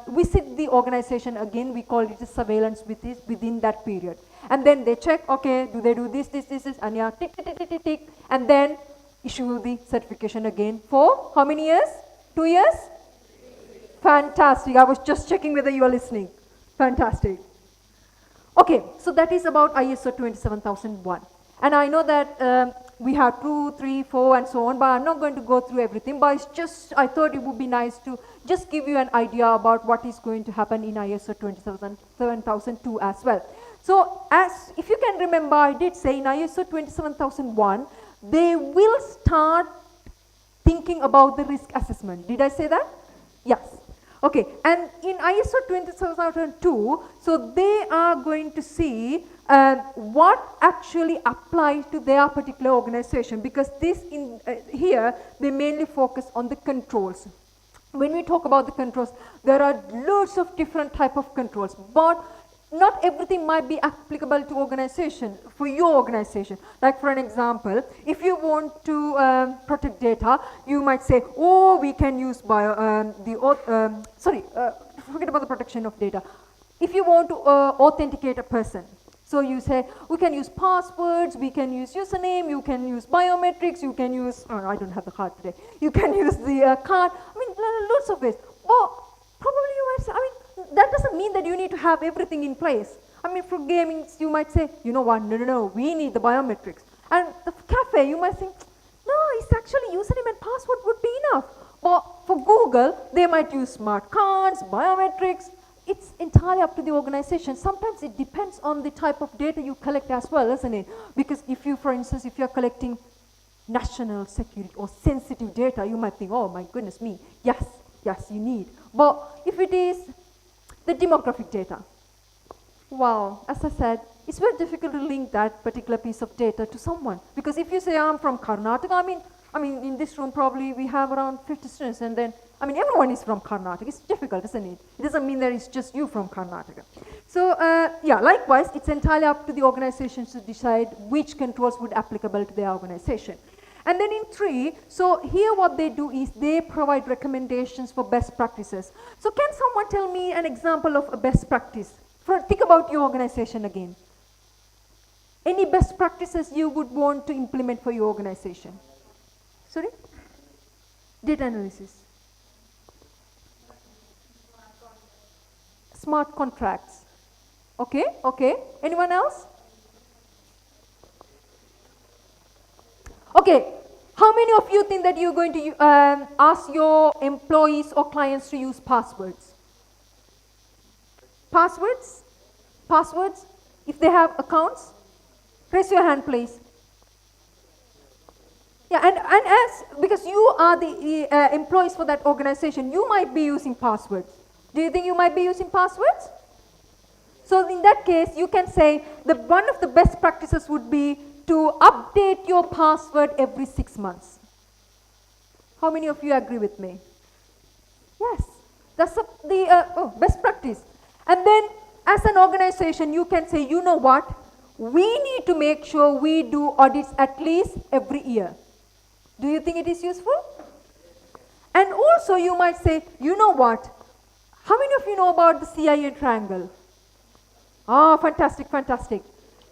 visit the organization again. We call it a surveillance within that period. And then they check, okay, do they do this, and yeah, tick, tick, tick, tick, tick, tick, and then issue the certification again for how many years? 2 years? Fantastic. I was just checking whether you are listening. Fantastic. Okay, so that is about ISO 27001. And I know that we have 2, 3, 4 and so on, but I'm not going to go through everything, but it's just, I thought it would be nice to just give you an idea about what is going to happen in ISO 27002 as well. So if you can remember, I did say in ISO 27001, they will start thinking about the risk assessment. Did I say that? Yes. Okay, and in ISO 27002, so they are going to see what actually applies to their particular organization, because here they mainly focus on the controls. When we talk about the controls, there are loads of different type of controls, but not everything might be applicable to organization, for your organization. Like for an example, if you want to protect data, you might say, oh, we can use forget about the protection of data. If you want to authenticate a person, so you say, we can use passwords, we can use username, you can use biometrics, you can use, oh, I don't have the card today, you can use the card, I mean, lots of ways. Well, probably you might say, I mean, that doesn't mean that you need to have everything in place. I mean, for gaming, you might say, you know what, no, we need the biometrics. And the cafe, you might think, no, it's actually username and password would be enough. Or for Google, they might use smart cards, biometrics. It's entirely up to the organization. Sometimes it depends on the type of data you collect as well, isn't it? Because if you, for instance, if you're collecting national security or sensitive data, you might think, oh my goodness me, yes, you need. But if it is the demographic data, well, as I said, it's very difficult to link that particular piece of data to someone. Because if you say, I'm from Karnataka, I mean, in this room probably we have around 50 students, and then, I mean, everyone is from Karnataka. It's difficult, isn't it? It doesn't mean that it's just you from Karnataka. So, yeah, likewise, it's entirely up to the organizations to decide which controls would be applicable to their organization. And then in 3, so here what they do is they provide recommendations for best practices. So can someone tell me an example of a best practice? Think about your organization again. Any best practices you would want to implement for your organization? Sorry? Data analysis. Smart contracts. Okay. Anyone else? Okay, how many of you think that you're going to ask your employees or clients to use passwords? Passwords? If they have accounts? Raise your hand, please. Yeah, and because you are the employees for that organization, you might be using passwords. Do you think you might be using passwords? So in that case, you can say that one of the best practices would be to update your password every 6 months. How many of you agree with me? Yes, that's the best practice. And then as an organization, you can say, you know what, we need to make sure we do audits at least every year. Do you think it is useful? And also you might say, you know what, how many of you know about the CIA triangle? Ah, fantastic.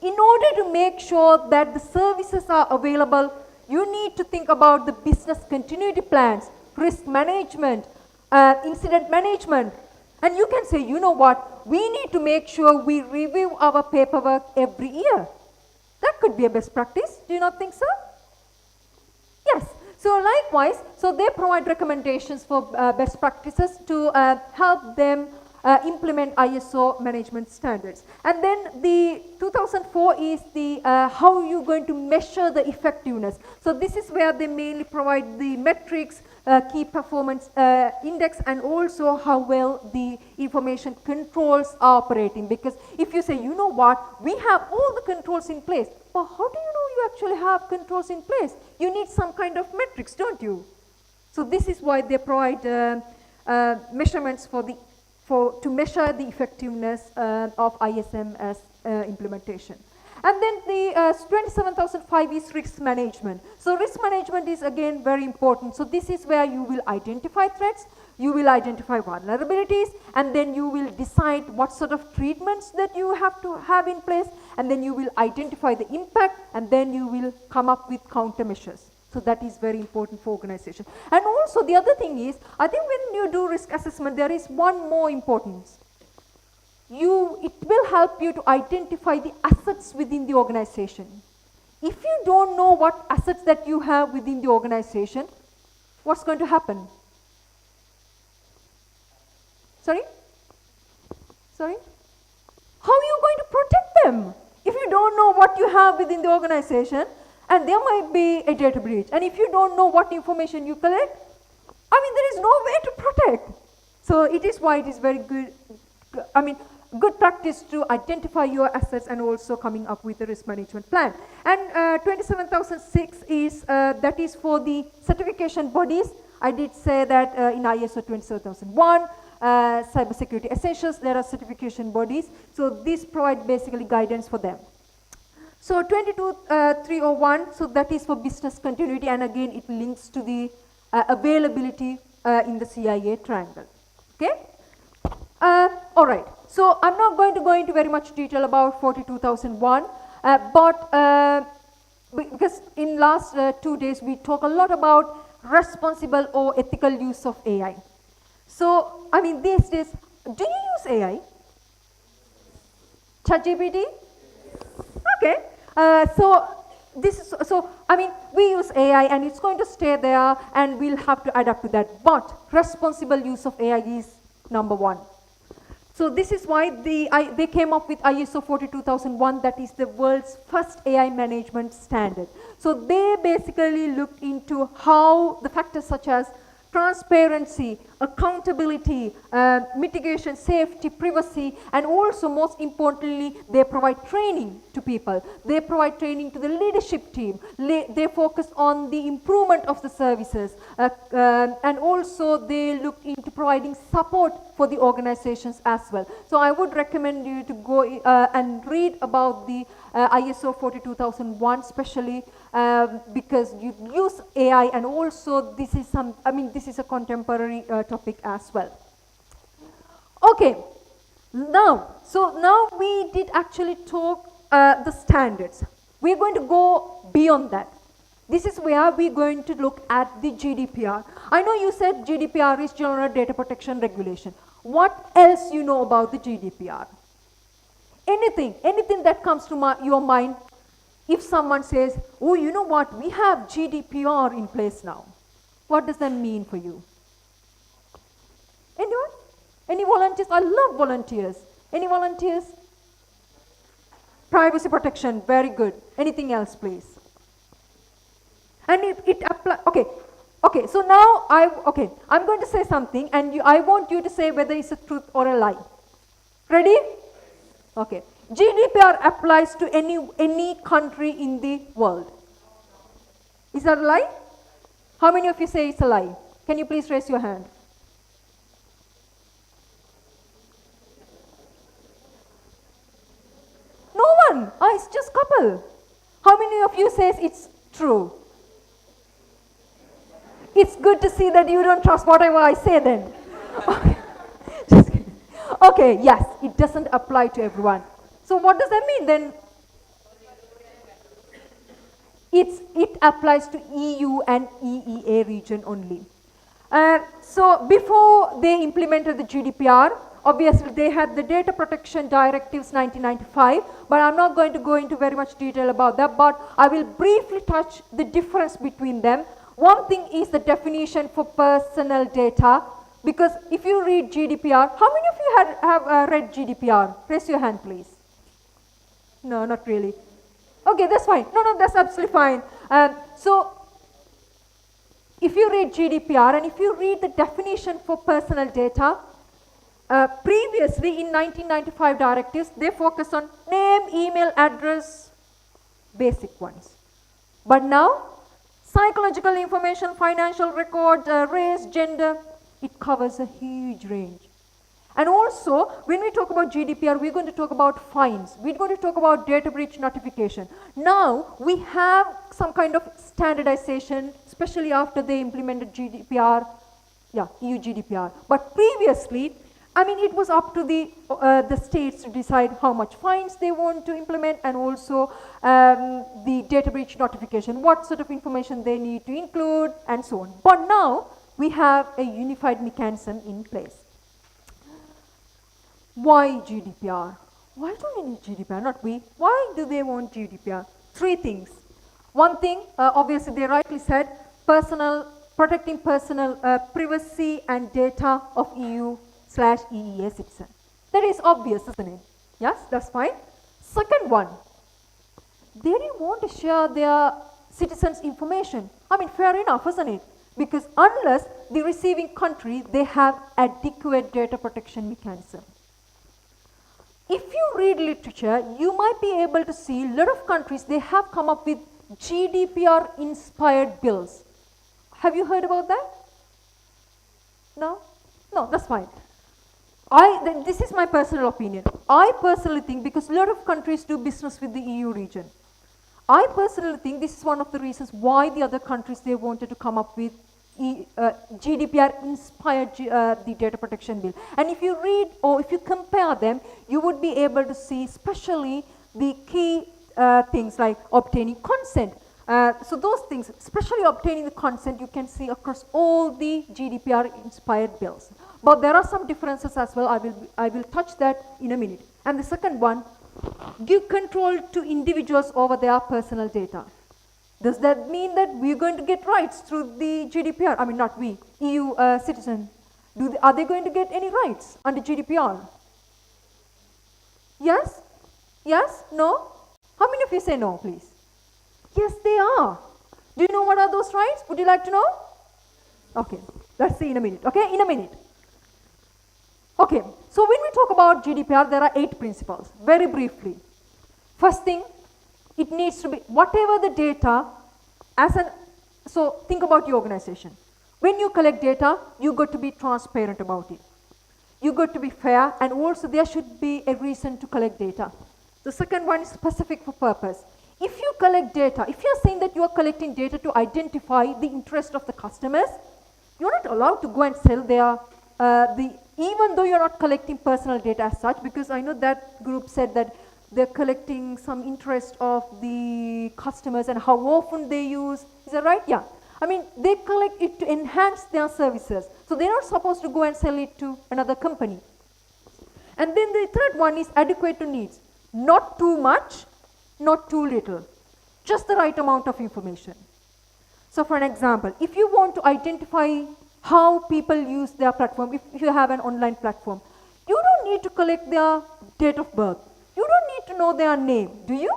In order to make sure that the services are available, you need to think about the business continuity plans, risk management, incident management. And you can say, you know what, we need to make sure we review our paperwork every year. That could be a best practice. Do you not think so? Yes. So likewise, so they provide recommendations for best practices to help them implement ISO management standards. And then the 2004 is the how you're going to measure the effectiveness. So this is where they mainly provide the metrics, key performance index, and also how well the information controls are operating. Because if you say, you know what, we have all the controls in place, but how do you know you actually have controls in place? You need some kind of metrics, don't you? So this is why they provide measurements to measure the effectiveness of ISMS implementation. And then the 27005 is risk management. So risk management is again very important. So this is where you will identify threats, you will identify vulnerabilities, and then you will decide what sort of treatments that you have to have in place, and then you will identify the impact, and then you will come up with countermeasures. So that is very important for organization. And also the other thing is, I think when you do risk assessment, there is one more importance. it will help you to identify the assets within the organization. If you don't know what assets that you have within the organization, what's going to happen? Sorry? Sorry? How are you going to protect them if you don't know what you have within the organization, and there might be a data breach, and if you don't know what information you collect, I mean, there is no way to protect. So it is why it is very good, good practice to identify your assets and also coming up with a risk management plan. And 27006 is, that is for the certification bodies. I did say that in ISO 27001, cybersecurity essentials, there are certification bodies. So this provide basically guidance for them. So 22301, so that is for business continuity, and again it links to the availability in the CIA triangle. Okay? All right. So I'm not going to go into very much detail about 42001, because in last 2 days we talk a lot about responsible or ethical use of AI. So, I mean, these days, do you use AI? ChatGPT? Okay. We use AI and it's going to stay there and we'll have to adapt to that. But responsible use of AI is number one. So this is why they came up with ISO 42001, that is the world's first AI management standard. So they basically looked into how the factors such as transparency, accountability, mitigation, safety, privacy, and also most importantly, they provide training to people. They provide training to the leadership team. They focus on the improvement of the services, and also they look into providing support for the organizations as well. So I would recommend you to go and read about the ISO 42001, especially because you use AI, and also this is a contemporary topic as well. Okay, now we did actually talk the standards. We're going to go beyond that. This is where we're going to look at the GDPR. I know you said GDPR is General Data Protection Regulation. What else you know about the GDPR? Anything that comes to your mind, if someone says, oh, you know what, we have GDPR in place now. What does that mean for you? Anyone? Any volunteers? I love volunteers. Any volunteers? Privacy protection, very good. Anything else, please? And it applies, okay, so now I'm going to say something and I want you to say whether it's a truth or a lie. Ready? Okay. GDPR applies to any country in the world. Is that a lie? How many of you say it's a lie? Can you please raise your hand? No one. Oh, it's just couple. How many of you says it's true? It's good to see that you don't trust whatever I say then. Okay. Just kidding. Okay, yes, it doesn't apply to everyone. So what does that mean then? It applies to EU and EEA region only. So before they implemented the GDPR, obviously they had the Data Protection Directives 1995, but I'm not going to go into very much detail about that, but I will briefly touch the difference between them. One thing is the definition for personal data, because if you read GDPR, how many of you have read GDPR? Raise your hand, please. No, not really. Okay, that's fine. No, that's absolutely fine. So, if you read GDPR and if you read the definition for personal data, previously in 1995 directives, they focus on name, email, address, basic ones. But now, psychological information, financial records, race, gender, it covers a huge range. And also, when we talk about GDPR, we're going to talk about fines. We're going to talk about data breach notification. Now, we have some kind of standardization, especially after they implemented GDPR, EU GDPR. But previously, it was up to the states to decide how much fines they want to implement, and also the data breach notification, what sort of information they need to include, and so on. But now, we have a unified mechanism in place. Why GDPR? Why do we need GDPR? Not we. Why do they want GDPR? Three things. One thing, obviously they rightly said, protecting personal privacy and data of EU/EEA citizen. That is obvious, isn't it? Yes, that's fine. Second one, they didn't want to share their citizens' information. I mean, fair enough, isn't it? Because unless the receiving country, they have adequate data protection mechanism. If you read literature, you might be able to see a lot of countries, they have come up with GDPR-inspired bills. Have you heard about that? No? No, that's fine. This is my personal opinion. I personally think, because a lot of countries do business with the EU region, I personally think this is one of the reasons why the other countries, they wanted to come up with GDPR-inspired the data protection bill. And if you read or if you compare them, you would be able to see especially the key things like obtaining consent. So those things, especially obtaining the consent, you can see across all the GDPR-inspired bills. But there are some differences as well. I will touch that in a minute. And the second one, give control to individuals over their personal data. Does that mean that we're going to get rights through the GDPR? I mean, not we, EU citizen. Are they going to get any rights under GDPR? Yes? Yes? No? How many of you say no, please? Yes, they are. Do you know what are those rights? Would you like to know? Okay, let's see in a minute. Okay, in a minute. Okay, so when we talk about GDPR, there are 8 principles, very briefly. First thing, it needs to be, whatever the data, so think about your organization. When you collect data, you got to be transparent about it. You got to be fair, and also there should be a reason to collect data. The second one is specific for purpose. If you collect data, if you're saying that you are collecting data to identify the interest of the customers, you're not allowed to go and sell their, even though you're not collecting personal data as such, because I know that group said that they're collecting some interest of the customers and how often they use. Is that right? Yeah. I mean, they collect it to enhance their services. So they're not supposed to go and sell it to another company. And then the third one is adequate to needs. Not too much, not too little. Just the right amount of information. So for an example, if you want to identify how people use their platform, if you have an online platform, you don't need to collect their date of birth. You don't need to know their name, do you?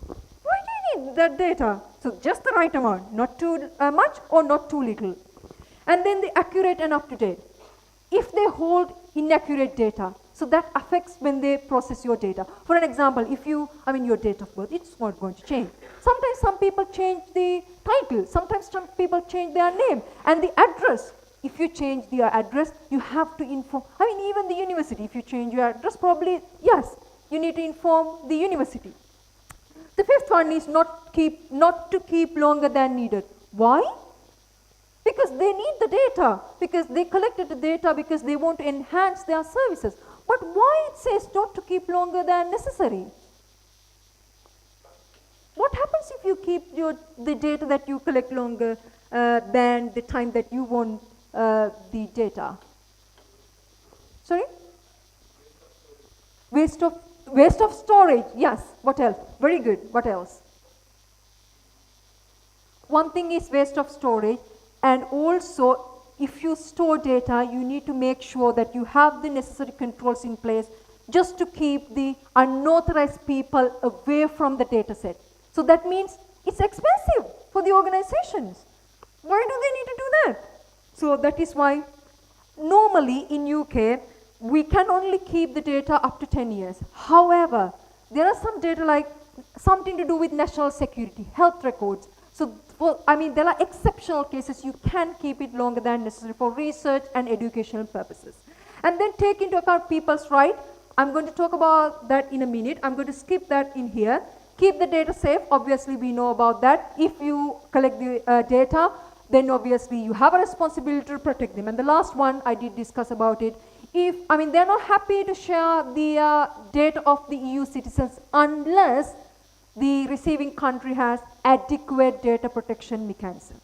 Why do you need that data? So just the right amount, not too much or not too little. And then the accurate and up-to-date. If they hold inaccurate data, so that affects when they process your data. For an example, if you, your date of birth, it's not going to change. Sometimes some people change the title, sometimes some people change their name, and the address. If you change your address, you have to inform, even the university, if you change your address, probably, yes, you need to inform the university. The fifth one is not to keep longer than needed. Why? Because they need the data, because they collected the data because they want to enhance their services. But why it says not to keep longer than necessary? What happens if you keep the data that you collect longer than the time that you want the data? Sorry? Waste of storage, yes. What else? Very good. What else? One thing is waste of storage, and also if you store data, you need to make sure that you have the necessary controls in place just to keep the unauthorized people away from the data set. So that means it's expensive for the organizations. Why do they need to do that? So that is why normally in UK, we can only keep the data up to 10 years. However, there are some data like something to do with national security, health records. So, there are exceptional cases you can keep it longer than necessary for research and educational purposes. And then take into account people's right. I'm going to talk about that in a minute. I'm going to skip that in here. Keep the data safe. Obviously, we know about that. If you collect the data, then obviously you have a responsibility to protect them. And the last one, I did discuss about it. They're not happy to share the data of the EU citizens unless the receiving country has adequate data protection mechanism.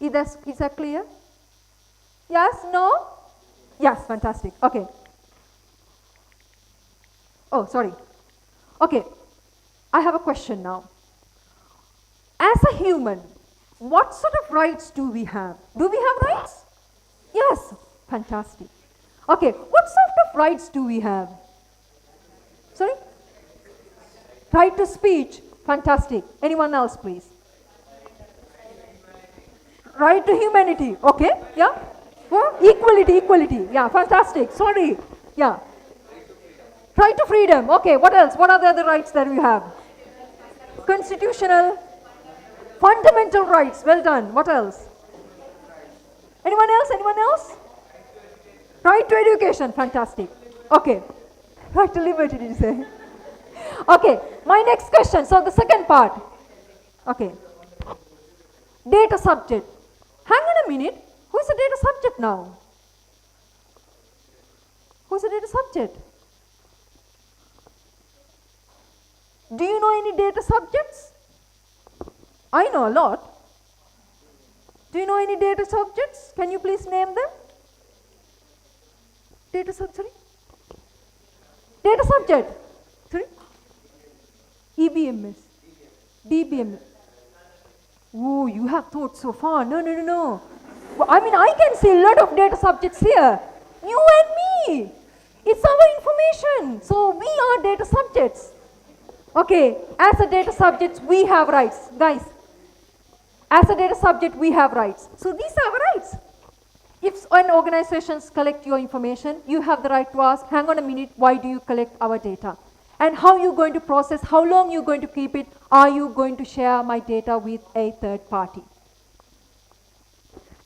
Is that clear? Yes? No? Yes, fantastic. Okay. Oh, sorry. Okay, I have a question now. As a human, what sort of rights do we have? Do we have rights? Yes, fantastic. Okay, what sort of rights do we have? Sorry? Right to speech, fantastic. Anyone else, please? Right to humanity, okay, yeah? Well, equality, yeah, fantastic, sorry, yeah. Right to freedom, okay, what else? What are the other rights that we have? Constitutional, fundamental rights, well done, what else? Anyone else, anyone else? Right to education, fantastic, okay. Right to liberty, did you say? Okay, my next question, so the second part, okay. Data subject. Hang on a minute. Who is the data subject now? Who is the data subject? Do you know any data subjects? I know a lot. Do you know any data subjects? Can you please name them? Data subject, sorry? Data subject, sorry? EBMS, DBMS. Oh, you have thought so far. No. Well, I mean, I can see a lot of data subjects here. You and me. It's our information. So we are data subjects. Okay, as a data subjects, we have rights. Guys, as a data subject, we have rights. So these are our rights. If an organizations collect your information, you have the right to ask, hang on a minute, why do you collect our data? And how you going to process, how long you going to keep it, are you going to share my data with a third party?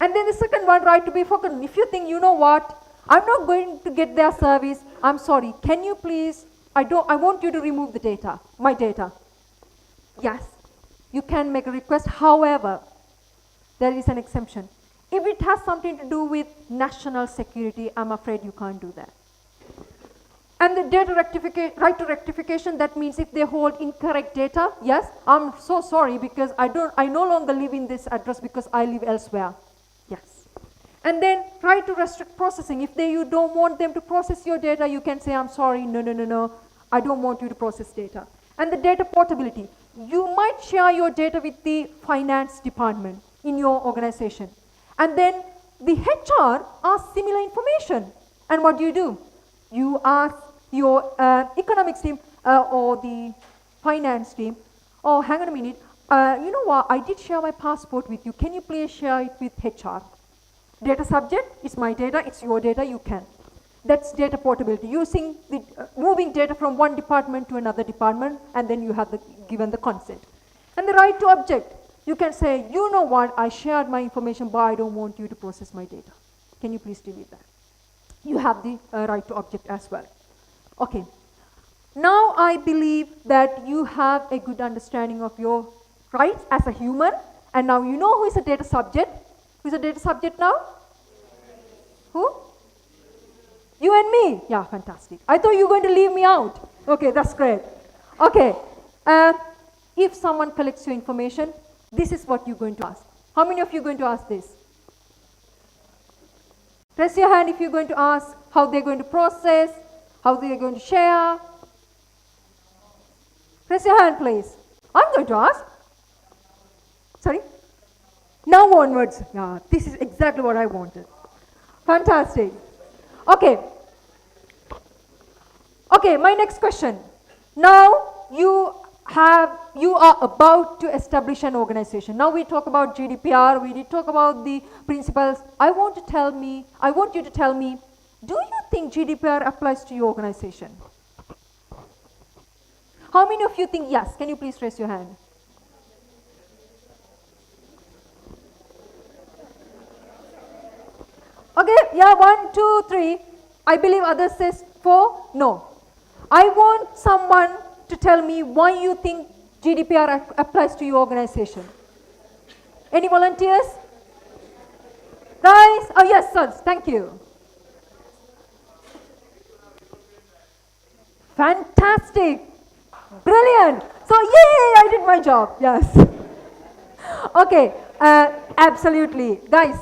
And then the second one, right to be forgotten. If you think, you know what, I'm not going to get their service, I'm sorry, can you please, I want you to remove the data, my data. Yes, you can make a request, however, there is an exemption. If it has something to do with national security, I'm afraid you can't do that. And the data right to rectification, that means if they hold incorrect data, yes, I'm so sorry because I no longer live in this address because I live elsewhere. Yes. And then right to restrict processing. If you don't want them to process your data, you can say, I'm sorry, no, I don't want you to process data. And the data portability. You might share your data with the finance department in your organization. And then the HR asks similar information. And what do? You ask your economics team or the finance team, oh, hang on a minute, you know what, I did share my passport with you. Can you please share it with HR? Data subject, it's my data, it's your data, you can. That's data portability, using the, moving data from one department to another department, and then you have given the consent. And the right to object, you can say, you know what, I shared my information, but I don't want you to process my data. Can you please delete that? You have the right to object as well. Okay. Now I believe that you have a good understanding of your rights as a human, and now you know who is a data subject. Who is a data subject now? Who? You and me? Yeah, fantastic. I thought you were going to leave me out. Okay, that's great. Okay. If someone collects your information, this is what you're going to ask. How many of you are going to ask this? Raise your hand if you're going to ask how they're going to process, how they're going to share. Raise your hand, please. I'm going to ask. Sorry? Now onwards. Yeah, this is exactly what I wanted. Fantastic. Okay. Okay, my next question. Now you are about to establish an organization. Now we talk about GDPR, we did talk about the principles. I want you to tell me, do you think GDPR applies to your organization? How many of you think yes? Can you please raise your hand? Okay, yeah, 1, 2, 3. I believe others says 4. No. I want someone to tell me why you think GDPR applies to your organization. Any volunteers? Guys? Oh yes, sir. Thank you. Fantastic. Brilliant. So yay, I did my job. Yes. Okay. Absolutely. Guys,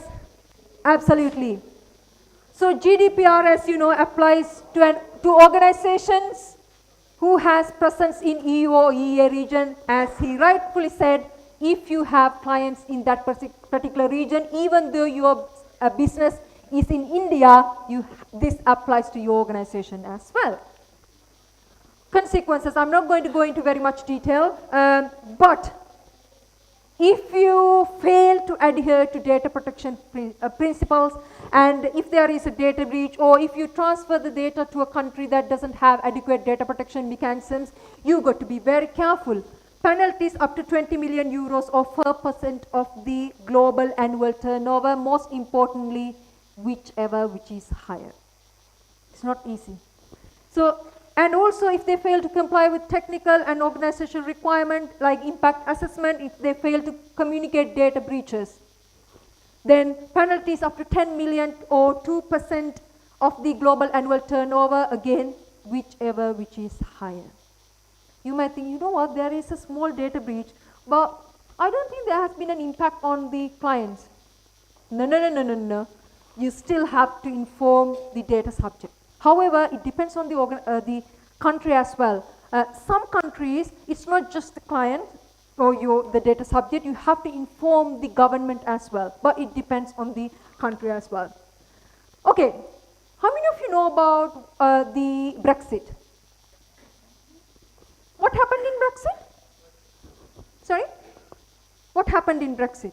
absolutely. So GDPR, as you know, applies to organizations, who has presence in EU or EEA region, as he rightfully said, if you have clients in that particular region, even though your business is in India, this applies to your organization as well. Consequences, I'm not going to go into very much detail, but if you fail to adhere to data protection principles, and if there is a data breach, or if you transfer the data to a country that doesn't have adequate data protection mechanisms, you got to be very careful. Penalties up to 20 million euros or 4% of the global annual turnover, most importantly, which is higher. It's not easy. So, and also if they fail to comply with technical and organizational requirement like impact assessment, if they fail to communicate data breaches, then penalties up to 10 million or 2% of the global annual turnover, again, which is higher. You might think, you know what, there is a small data breach, but I don't think there has been an impact on the clients. No. You still have to inform the data subject. However, it depends on the country as well. Some countries, it's not just the client or the data subject, you have to inform the government as well, but it depends on the country as well. Okay, how many of you know about the Brexit? What happened in Brexit? Sorry? What happened in Brexit?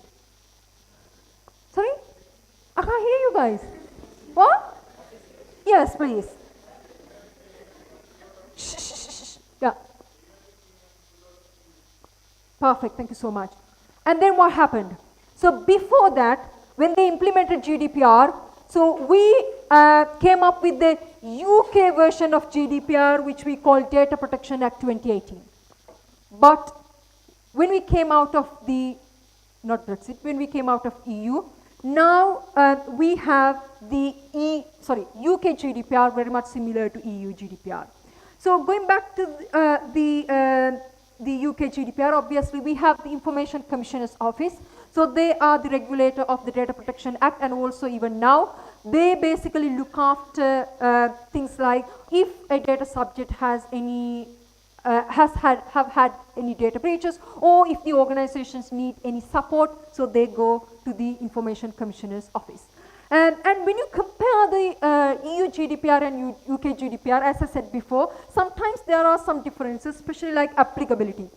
Sorry? I can't hear you guys. What? Yes, please. Shh. Yeah. Perfect, thank you so much. And then what happened? So before that, when they implemented GDPR, so we came up with the UK version of GDPR, which we call Data Protection Act 2018. But when we came out of not Brexit, when we came out of EU, now we have the UK GDPR, very much similar to EU GDPR. So going back to the UK GDPR, obviously we have the Information Commissioner's Office. So they are the regulator of the Data Protection Act, and also even now, they basically look after things like if a data subject has any have had any data breaches, or if the organizations need any support, so they go to the Information Commissioner's Office. And when you compare the EU GDPR and UK GDPR, as I said before, sometimes there are some differences, especially like applicability.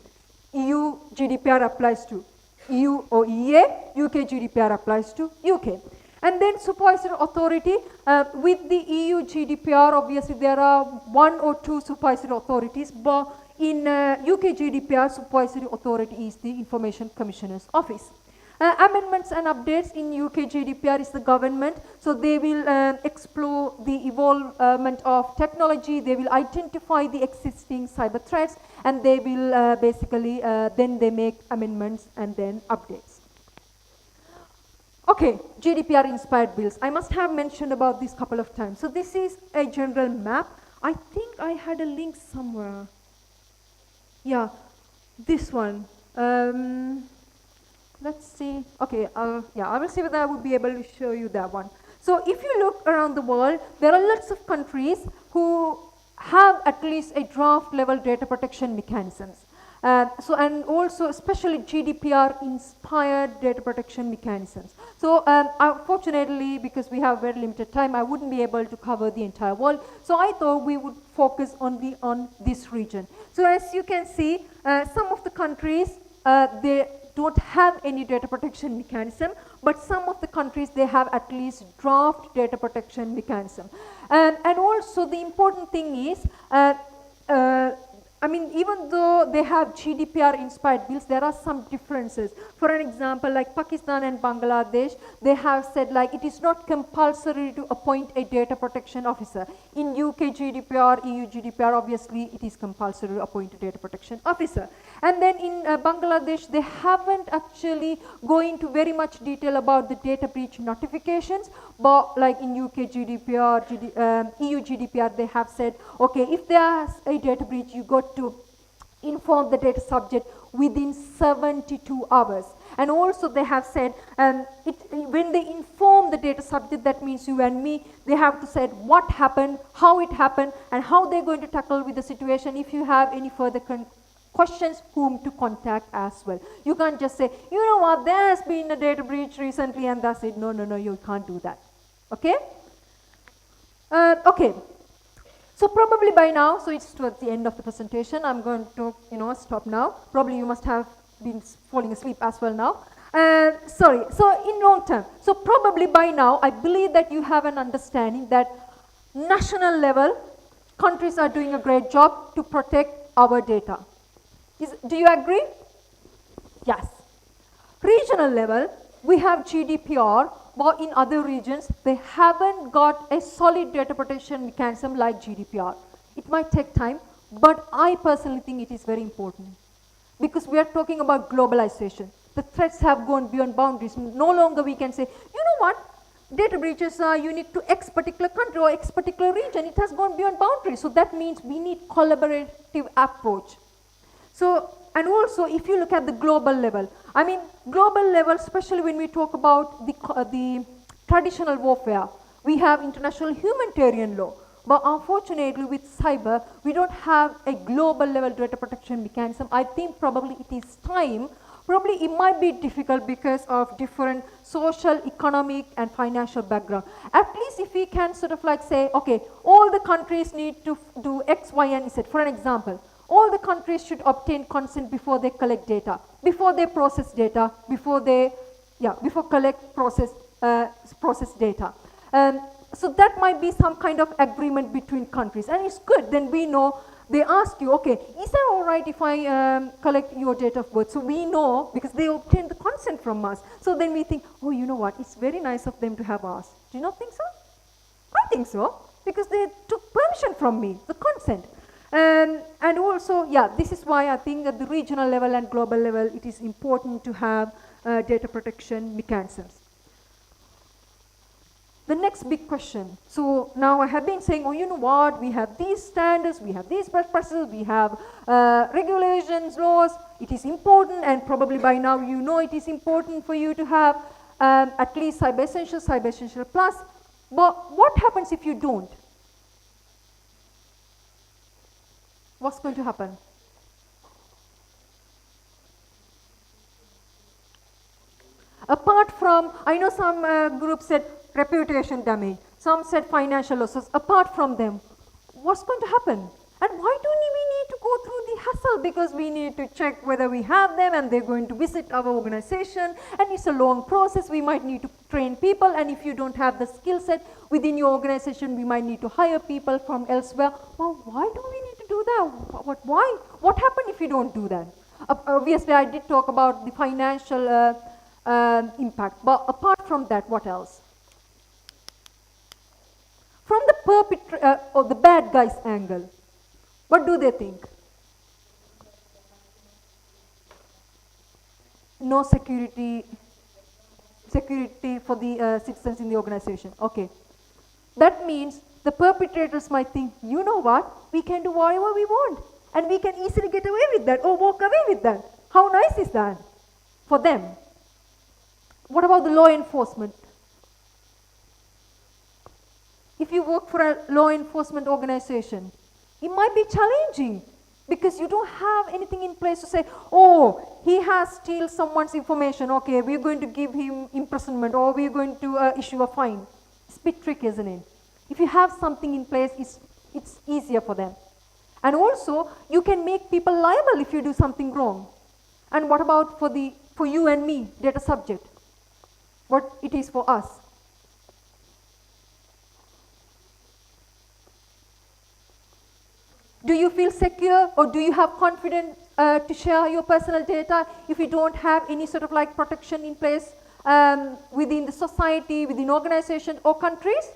EU GDPR applies to EU or EEA, UK GDPR applies to UK. And then supervisory authority, with the EU GDPR, obviously there are 1 or 2 supervisory authorities, but in UK GDPR, supervisory authority is the Information Commissioner's Office. Amendments and updates in UK GDPR is the government, so they will explore the evolvement of technology, they will identify the existing cyber threats, and they will basically, then they make amendments and then updates. Okay, GDPR inspired bills. I must have mentioned about this couple of times. So this is a general map. I think I had a link somewhere. Yeah, this one. Let's see. Okay, yeah, I will see whether I would be able to show you that one. So if you look around the world, there are lots of countries who have at least a draft level data protection mechanisms. And also especially GDPR inspired data protection mechanisms. So unfortunately, because we have very limited time, I wouldn't be able to cover the entire world. So I thought we would focus only on this region. So as you can see, some of the countries, they don't have any data protection mechanism, but some of the countries, they have at least draft data protection mechanism. And also the important thing is, I mean, even though they have GDPR inspired bills, there are some differences. For an example, like Pakistan and Bangladesh, they have said like it is not compulsory to appoint a data protection officer. In UK GDPR, EU GDPR, obviously it is compulsory to appoint a data protection officer. And then in Bangladesh, they haven't actually go into very much detail about the data breach notifications, but like in UK GDPR, EU GDPR, they have said, okay, if there's a data breach, you got to inform the data subject within 72 hours. And also they have said, when they inform the data subject, that means you and me, they have to say what happened, how it happened, and how they're going to tackle with the situation. If you have any further questions, whom to contact as well. You can't just say, you know what, there has been a data breach recently and that's it. No, you can't do that. Okay? Okay. So probably by now, so it's towards the end of the presentation. I'm going to, stop now. Probably you must have been falling asleep as well now. Sorry. So in long term, so probably by now, I believe that you have an understanding that national level, countries are doing a great job to protect our data. Do you agree? Yes. Regional level, we have GDPR, but in other regions, they haven't got a solid data protection mechanism like GDPR. It might take time, but I personally think it is very important. Because we are talking about globalization. The threats have gone beyond boundaries. No longer we can say, you know what, data breaches are unique to X particular country or X particular region. It has gone beyond boundaries. So that means we need collaborative approach. So, and also if you look at the global level, I mean global level, especially when we talk about the traditional warfare, we have international humanitarian law. But unfortunately with cyber, we don't have a global level data protection mechanism. I think probably it is time, probably it might be difficult because of different social, economic and financial background. At least if we can sort of like say, okay, all the countries need to do X, Y and Z. For an example, all the countries should obtain consent before they collect data, before they process data, before collect, process data. So that might be some kind of agreement between countries, and it's good. Then we know, they ask you, okay, is that all right if I collect your date of birth? So we know, because they obtain the consent from us. So then we think, oh, you know what, it's very nice of them to have asked. Do you not think so? I think so, because they took permission from me, the consent. And also, yeah, this is why I think at the regional level and global level, it is important to have data protection mechanisms. The next big question. So now I have been saying, oh, you know what, we have these standards, we have these best practices, we have regulations, laws. It is important, and probably by now you know it is important for you to have at least Cyber Essential Plus. But what happens if you don't? What's going to happen? Apart from, I know some groups said reputation damage, some said financial losses. Apart from them, what's going to happen? And why do we need to go through the hassle? Because we need to check whether we have them, and they're going to visit our organization, and it's a long process. We might need to train people, and if you don't have the skill set within your organization, we might need to hire people from elsewhere. Well, why do we need to do that? Why? What happens if you don't do that? Obviously, I did talk about the financial impact, but apart from that, what else? From the perpetrator or the bad guy's angle, what do they think? No security for the citizens in the organization. Okay. That means the perpetrators might think, you know what, we can do whatever we want, and we can easily get away with that or walk away with that. How nice is that for them? What about the law enforcement? If you work for a law enforcement organization, it might be challenging because you don't have anything in place to say, oh, he has stolen someone's information, okay, we're going to give him imprisonment or we're going to issue a fine. It's a bit tricky, isn't it? If you have something in place, it's easier for them. And also, you can make people liable if you do something wrong. And what about for you and me, data subject? What it is for us? Do you feel secure, or do you have confidence to share your personal data if you don't have any sort of like protection in place within the society, within organizations or countries?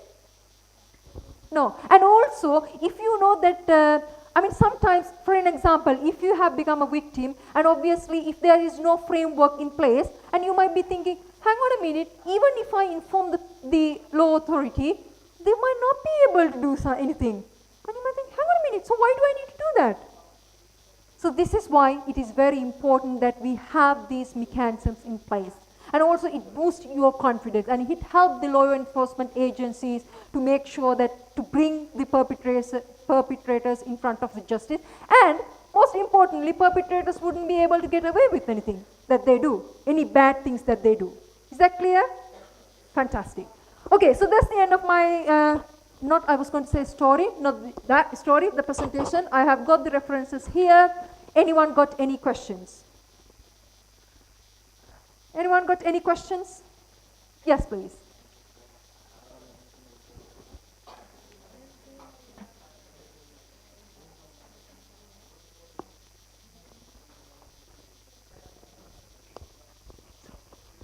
No. And also, if you know that, I mean, sometimes, for an example, if you have become a victim, and obviously if there is no framework in place, and you might be thinking, hang on a minute, even if I inform the law authority, they might not be able to do anything. And you might think, hang on a minute, so why do I need to do that? So this is why it is very important that we have these mechanisms in place. And also it boosts your confidence and it helps the law enforcement agencies to make sure that to bring the perpetrators in front of the justice. And most importantly, perpetrators wouldn't be able to get away with anything that they do, any bad things that they do. Is that clear? Fantastic. Okay, so that's the end of my, I was going to say story, not that story, the presentation. I have got the references here. Anyone got any questions? Anyone got any questions? Yes, please.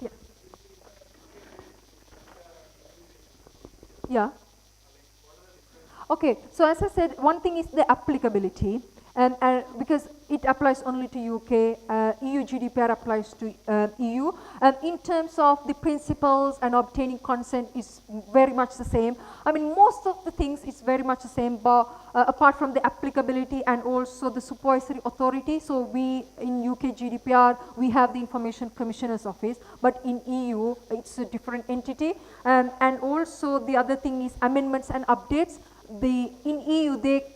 Yeah. Yeah. Okay, so as I said, one thing is the applicability. And because it applies only to UK, EU GDPR applies to EU. And in terms of the principles and obtaining consent is very much the same. I mean, most of the things is very much the same, but apart from the applicability and also the supervisory authority. So we, in UK GDPR, we have the Information Commissioner's Office, but in EU, it's a different entity. And also the other thing is amendments and updates. In EU, they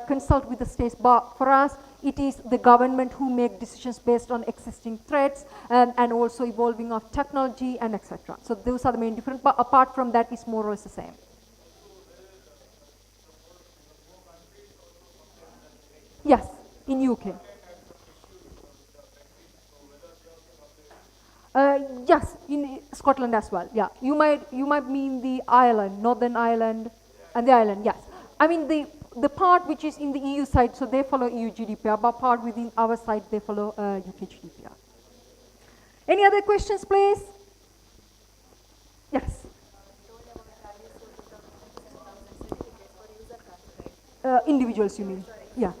consult with the states, but for us, it is the government who make decisions based on existing threats and also evolving of technology and etc. So those are the main difference, but apart from that, it's more or less the same. Yes, in UK. Yes, in Scotland as well. Yeah, you might mean the Ireland, Northern Ireland, and the Ireland. Yes, I mean the part which is in the EU side, so they follow EU GDPR, but part within our side they follow UK GDPR. Any other questions, please? Yes. Individuals, you mean? Yeah.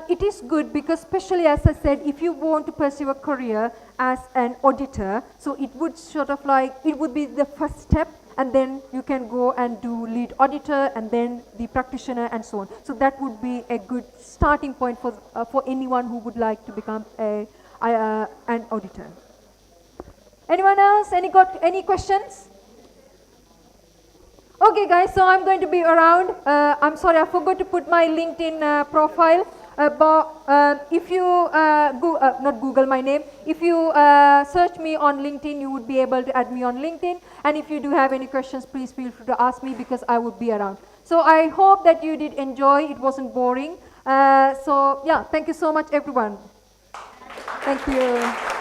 It is good because, especially as I said, if you want to pursue a career as an auditor, so it would sort of like, it would be the first step, and then you can go and do lead auditor and then the practitioner and so on. So that would be a good starting point for anyone who would like to become an auditor. Anyone else? Any questions? Okay guys, so I'm going to be around. I'm sorry, I forgot to put my LinkedIn profile. But if you, not Google my name, if you search me on LinkedIn, you would be able to add me on LinkedIn. And if you do have any questions, please feel free to ask me because I would be around. So I hope that you did enjoy. It wasn't boring. So yeah, thank you so much, everyone. Thank you.